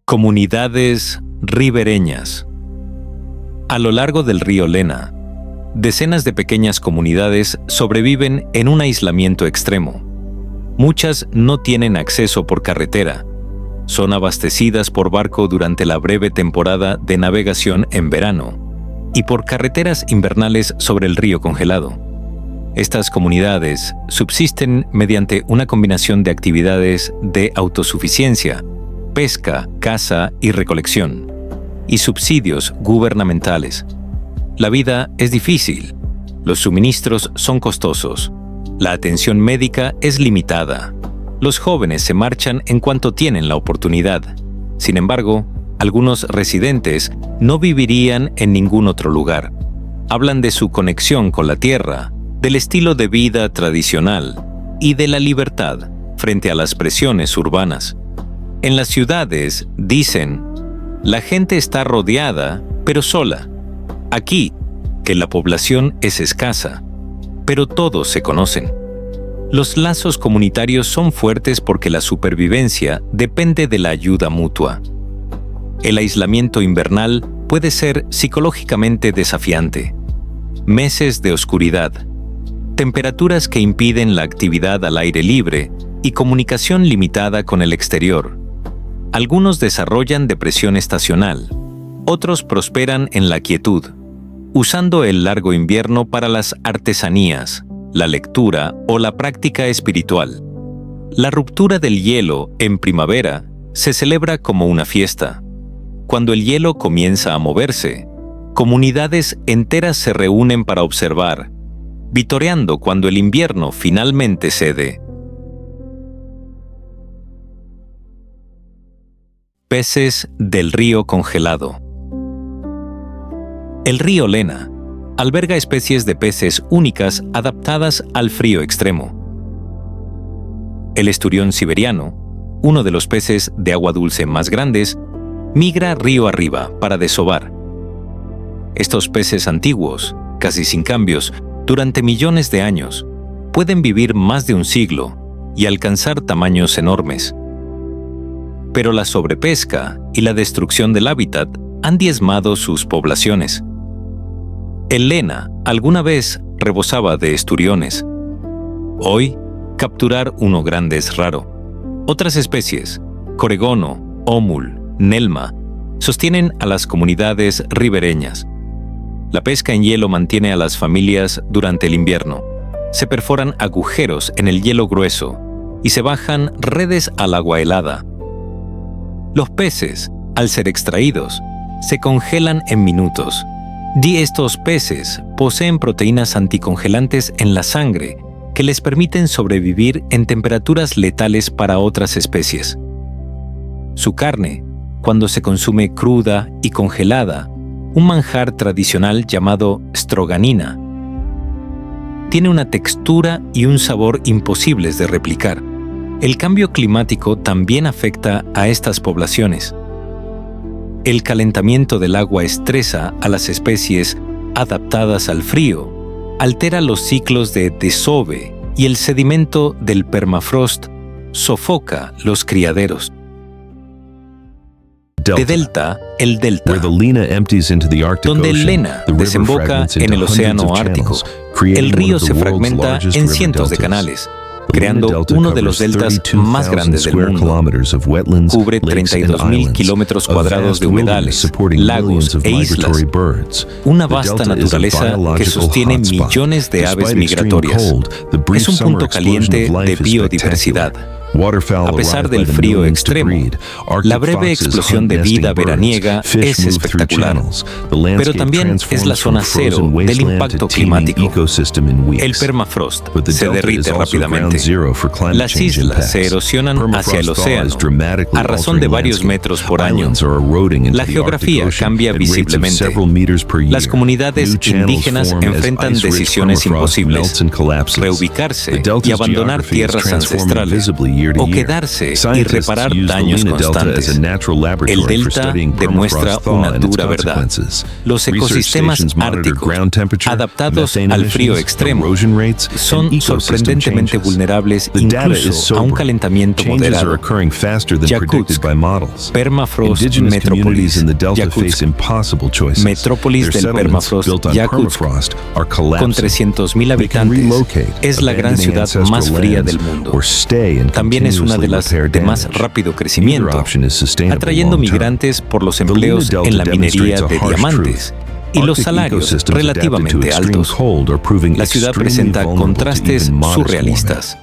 Comunidades ribereñas. A lo largo del río Lena, decenas de pequeñas comunidades sobreviven en un aislamiento extremo. Muchas no tienen acceso por carretera. Son abastecidas por barco durante la breve temporada de navegación en verano y por carreteras invernales sobre el río congelado. Estas comunidades subsisten mediante una combinación de actividades de autosuficiencia, pesca, caza y recolección, y subsidios gubernamentales. La vida es difícil, los suministros son costosos, la atención médica es limitada, los jóvenes se marchan en cuanto tienen la oportunidad. Sin embargo, algunos residentes no vivirían en ningún otro lugar. Hablan de su conexión con la tierra, del estilo de vida tradicional y de la libertad frente a las presiones urbanas. En las ciudades, dicen, la gente está rodeada, pero sola. Aquí, que la población es escasa, pero todos se conocen. Los lazos comunitarios son fuertes porque la supervivencia depende de la ayuda mutua. El aislamiento invernal puede ser psicológicamente desafiante. Meses de oscuridad, temperaturas que impiden la actividad al aire libre y comunicación limitada con el exterior. Algunos desarrollan depresión estacional, otros prosperan en la quietud, usando el largo invierno para las artesanías, la lectura o la práctica espiritual. La ruptura del hielo en primavera se celebra como una fiesta. Cuando el hielo comienza a moverse, comunidades enteras se reúnen para observar, vitoreando cuando el invierno finalmente cede. Peces del río congelado. El río Lena alberga especies de peces únicas adaptadas al frío extremo. El esturión siberiano, uno de los peces de agua dulce más grandes, migra río arriba para desovar. Estos peces antiguos, casi sin cambios, durante millones de años, pueden vivir más de un siglo y alcanzar tamaños enormes. Pero la sobrepesca y la destrucción del hábitat han diezmado sus poblaciones. El Lena alguna vez rebosaba de esturiones. Hoy, capturar uno grande es raro. Otras especies, coregono, ómul, nelma, sostienen a las comunidades ribereñas. La pesca en hielo mantiene a las familias durante el invierno. Se perforan agujeros en el hielo grueso y se bajan redes al agua helada. Los peces, al ser extraídos, se congelan en minutos. Estos peces poseen proteínas anticongelantes en la sangre que les permiten sobrevivir en temperaturas letales para otras especies. Su carne, cuando se consume cruda y congelada, un manjar tradicional llamado stroganina, tiene una textura y un sabor imposibles de replicar. El cambio climático también afecta a estas poblaciones. El calentamiento del agua estresa a las especies adaptadas al frío, altera los ciclos de desove y el sedimento del permafrost sofoca los criaderos. De delta, el delta, donde el Lena desemboca en el océano Ártico. El río se fragmenta en cientos de canales, creando uno de los deltas más grandes del mundo. Cubre 32.000 kilómetros cuadrados de humedales, lagos e islas, una vasta naturaleza que sostiene millones de aves migratorias. Es un punto caliente de biodiversidad. A pesar del frío extremo, la breve explosión de vida veraniega es espectacular, pero también es la zona cero del impacto climático. El permafrost se derrite rápidamente. Las islas se erosionan hacia el océano a razón de varios metros por año. La geografía cambia visiblemente. Las comunidades indígenas enfrentan decisiones imposibles: reubicarse y abandonar tierras ancestrales, o quedarse y reparar daños constantes. El delta demuestra una dura verdad. Los ecosistemas árticos, adaptados al frío extremo, son sorprendentemente vulnerables incluso a un calentamiento moderado. Yakutsk, Permafrost Metrópolis, Yakutsk, metrópolis del permafrost Yakutsk, con 300.000 habitantes, es la gran ciudad más fría del mundo. También es una de las de más rápido crecimiento, atrayendo migrantes por los empleos en la minería de diamantes y los salarios relativamente altos. La ciudad presenta contrastes surrealistas.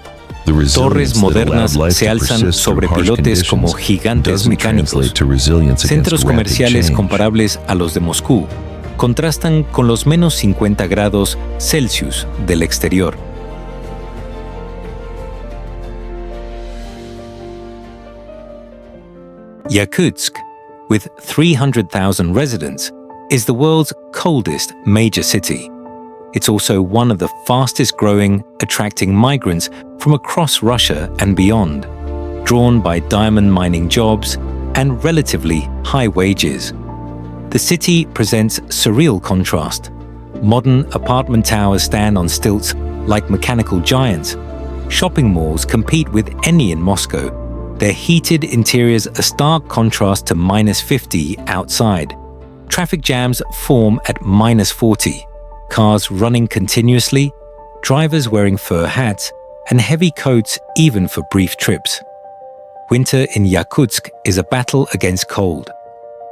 Torres modernas se alzan sobre pilotes como gigantes mecánicos. Centros comerciales comparables a los de Moscú contrastan con los menos 50 grados Celsius del exterior. Yakutsk with 300,000 residents, is the world's coldest major city. It's also one of the fastest growing, attracting migrants from across Russia and beyond, drawn by diamond mining jobs and relatively high wages. The city presents surreal contrast. Modern apartment towers stand on stilts like mechanical giants. Shopping malls compete with any in Moscow. Their heated interiors a stark contrast to -50 outside. Traffic jams form at -40. Cars running continuously, drivers wearing fur hats, and heavy coats even for brief trips. Winter in Yakutsk is a battle against cold.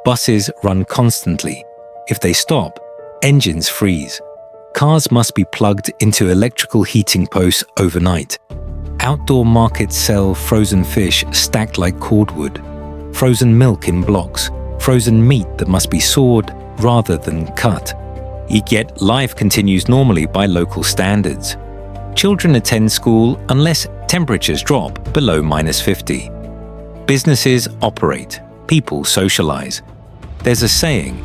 Buses run constantly. If they stop, engines freeze. Cars must be plugged into electrical heating posts overnight. Outdoor markets sell frozen fish stacked like cordwood, frozen milk in blocks, frozen meat that must be sawed rather than cut. Yet life continues normally by local standards. Children attend school unless temperatures drop below -50. Businesses operate, people socialize. There's a saying,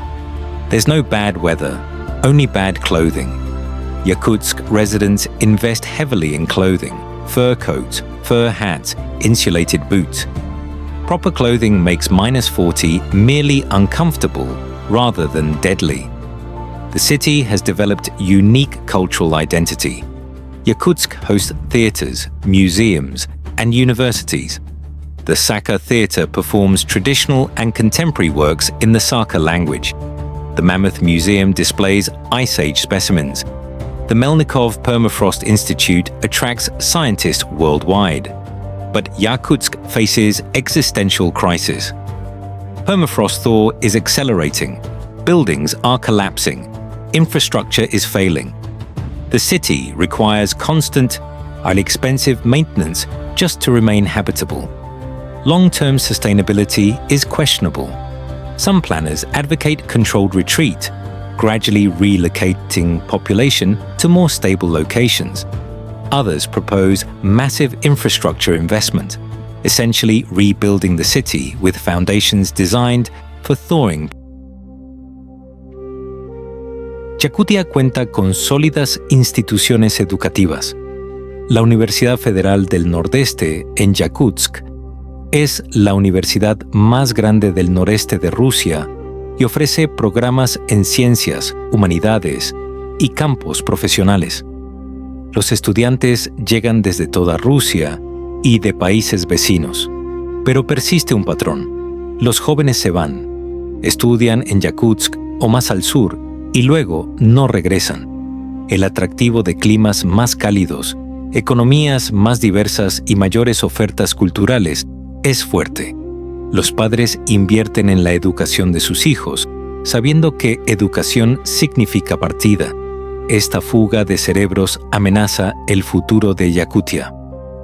there's no bad weather, only bad clothing. Yakutsk residents invest heavily in clothing, fur coats, fur hats, insulated boots. Proper clothing makes -40 merely uncomfortable rather than deadly. The city has developed unique cultural identity. Yakutsk hosts theaters, museums, and universities. The Sakha Theater performs traditional and contemporary works in the Sakha language. The Mammoth Museum displays Ice Age specimens. The Melnikov Permafrost Institute attracts scientists worldwide. But Yakutsk faces existential crisis. Permafrost thaw is accelerating. Buildings are collapsing. Infrastructure is failing. The city requires constant and expensive maintenance just to remain habitable. Long-term sustainability is questionable. Some planners advocate controlled retreat, gradually relocating population to more stable locations. Others propose massive infrastructure investment, essentially rebuilding the city with foundations designed for thawing. Yakutia cuenta con sólidas instituciones educativas. La Universidad Federal del Nordeste, en Yakutsk, es la universidad más grande del noreste de Rusia y ofrece programas en ciencias, humanidades y campos profesionales. Los estudiantes llegan desde toda Rusia y de países vecinos, pero persiste un patrón. Los jóvenes se van, estudian en Yakutsk o más al sur y luego no regresan. El atractivo de climas más cálidos, economías más diversas y mayores ofertas culturales es fuerte. Los padres invierten en la educación de sus hijos, sabiendo que educación significa partida. Esta fuga de cerebros amenaza el futuro de Yakutia.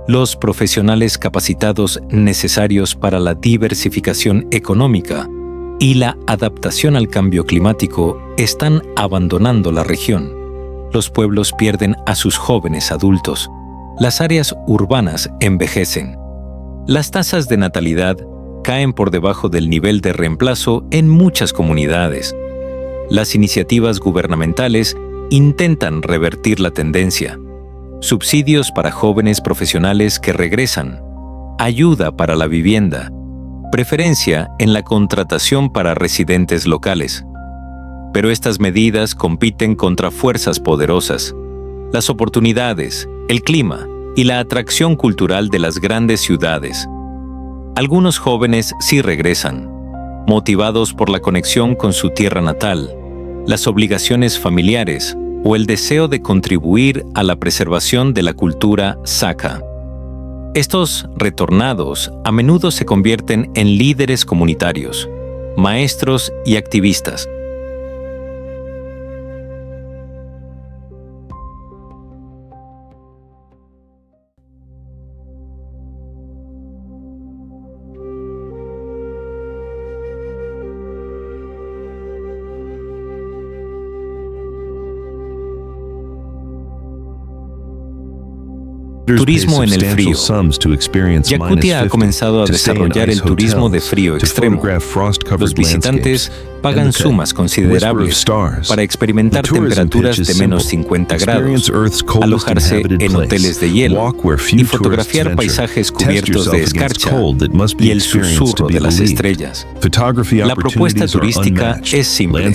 Los profesionales capacitados necesarios para la diversificación económica y la adaptación al cambio climático están abandonando la región. Los pueblos pierden a sus jóvenes adultos. Las áreas urbanas envejecen. Las tasas de natalidad caen por debajo del nivel de reemplazo en muchas comunidades. Las iniciativas gubernamentales intentan revertir la tendencia. Subsidios para jóvenes profesionales que regresan, ayuda para la vivienda, preferencia en la contratación para residentes locales. Pero estas medidas compiten contra fuerzas poderosas. Las oportunidades, el clima y la atracción cultural de las grandes ciudades. Algunos jóvenes sí regresan, motivados por la conexión con su tierra natal, las obligaciones familiares o el deseo de contribuir a la preservación de la cultura Sakha. Estos retornados a menudo se convierten en líderes comunitarios, maestros y activistas. Turismo en el frío. Yakutia ha comenzado a desarrollar el turismo de frío extremo. Los visitantes pagan sumas considerables para experimentar temperaturas de menos 50 grados, alojarse en hoteles de hielo y fotografiar paisajes cubiertos de escarcha y el susurro de las estrellas. La propuesta turística es simple: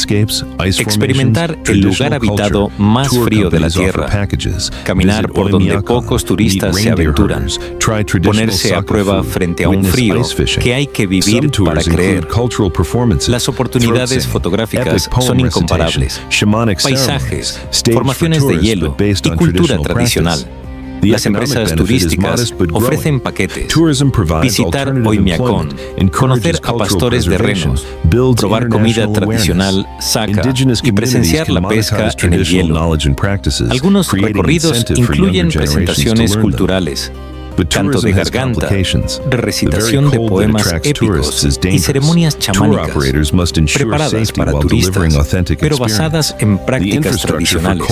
experimentar el lugar habitado más frío de la Tierra, caminar por donde pocos turistas se aventuran, ponerse a prueba frente a un frío que hay que vivir para creer. Las oportunidades fotográficas son incomparables. Paisajes, formaciones de hielo y cultura tradicional. Las empresas turísticas ofrecen paquetes: visitar Oymyakon, conocer a pastores de renos, probar comida tradicional saka y presenciar la pesca en el hielo. Algunos recorridos incluyen presentaciones culturales, canto de garganta, recitación de poemas épicos y ceremonias chamánicas, preparadas para turistas, pero basadas en prácticas tradicionales.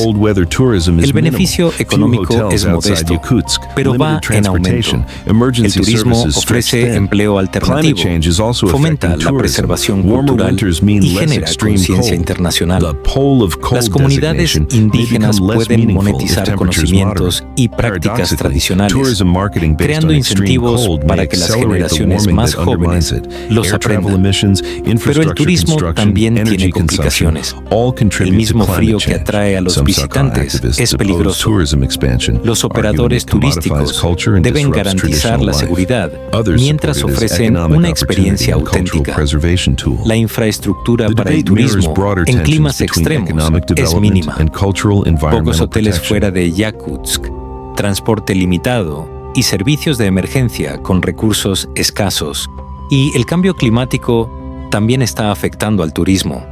El beneficio económico es modesto, pero va en aumento. El turismo ofrece empleo alternativo, fomenta la preservación cultural y genera conciencia internacional. Las comunidades indígenas pueden monetizar conocimientos y prácticas tradicionales, creando incentivos para que las generaciones más jóvenes los aprendan. Pero el turismo también tiene complicaciones. El mismo frío que atrae a los visitantes es peligroso. Los operadores turísticos deben garantizar la seguridad mientras ofrecen una experiencia auténtica. La infraestructura para el turismo en climas extremos es mínima. Pocos hoteles fuera de Yakutsk, transporte limitado y servicios de emergencia con recursos escasos. Y el cambio climático también está afectando al turismo.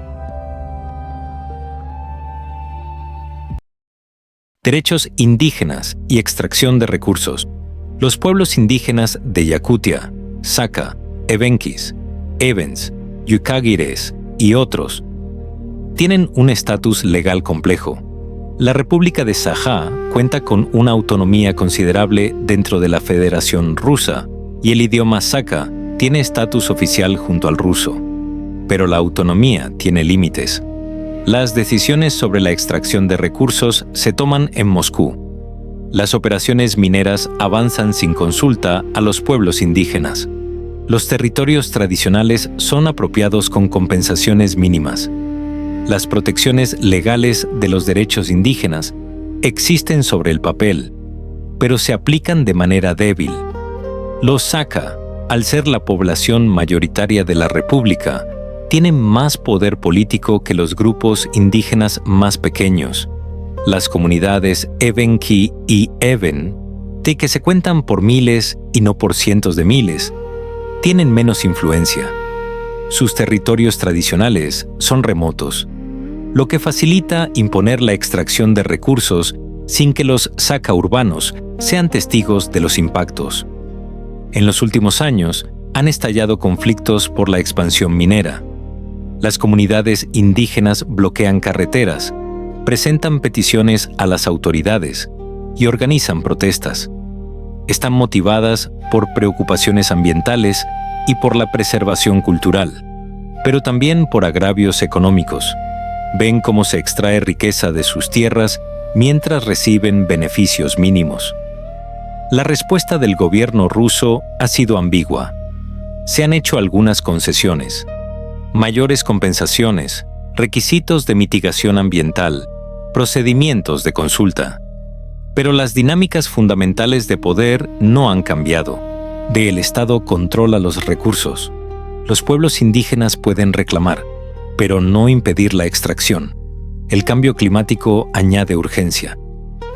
Derechos indígenas y extracción de recursos. Los pueblos indígenas de Yakutia, Saka, Evenkis, Evens, Yukagires y otros tienen un estatus legal complejo. La República de Sajá cuenta con una autonomía considerable dentro de la Federación Rusa y el idioma Saka tiene estatus oficial junto al ruso. Pero la autonomía tiene límites. Las decisiones sobre la extracción de recursos se toman en Moscú. Las operaciones mineras avanzan sin consulta a los pueblos indígenas. Los territorios tradicionales son apropiados con compensaciones mínimas. Las protecciones legales de los derechos indígenas existen sobre el papel, pero se aplican de manera débil. Los Saka, al ser la población mayoritaria de la República, tienen más poder político que los grupos indígenas más pequeños. Las comunidades Evenki y Even, de que se cuentan por miles y no por cientos de miles, tienen menos influencia. Sus territorios tradicionales son remotos, lo que facilita imponer la extracción de recursos sin que los Saka urbanos sean testigos de los impactos. En los últimos años, han estallado conflictos por la expansión minera. Las comunidades indígenas bloquean carreteras, presentan peticiones a las autoridades y organizan protestas. Están motivadas por preocupaciones ambientales y por la preservación cultural, pero también por agravios económicos. Ven cómo se extrae riqueza de sus tierras mientras reciben beneficios mínimos. La respuesta del gobierno ruso ha sido ambigua. Se han hecho algunas concesiones, mayores compensaciones, requisitos de mitigación ambiental, procedimientos de consulta. Pero las dinámicas fundamentales de poder no han cambiado. El Estado controla los recursos. Los pueblos indígenas pueden reclamar, pero no impedir la extracción. El cambio climático añade urgencia.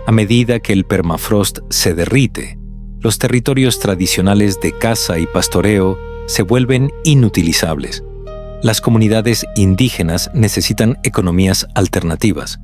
A medida que el permafrost se derrite, los territorios tradicionales de caza y pastoreo se vuelven inutilizables. Las comunidades indígenas necesitan economías alternativas,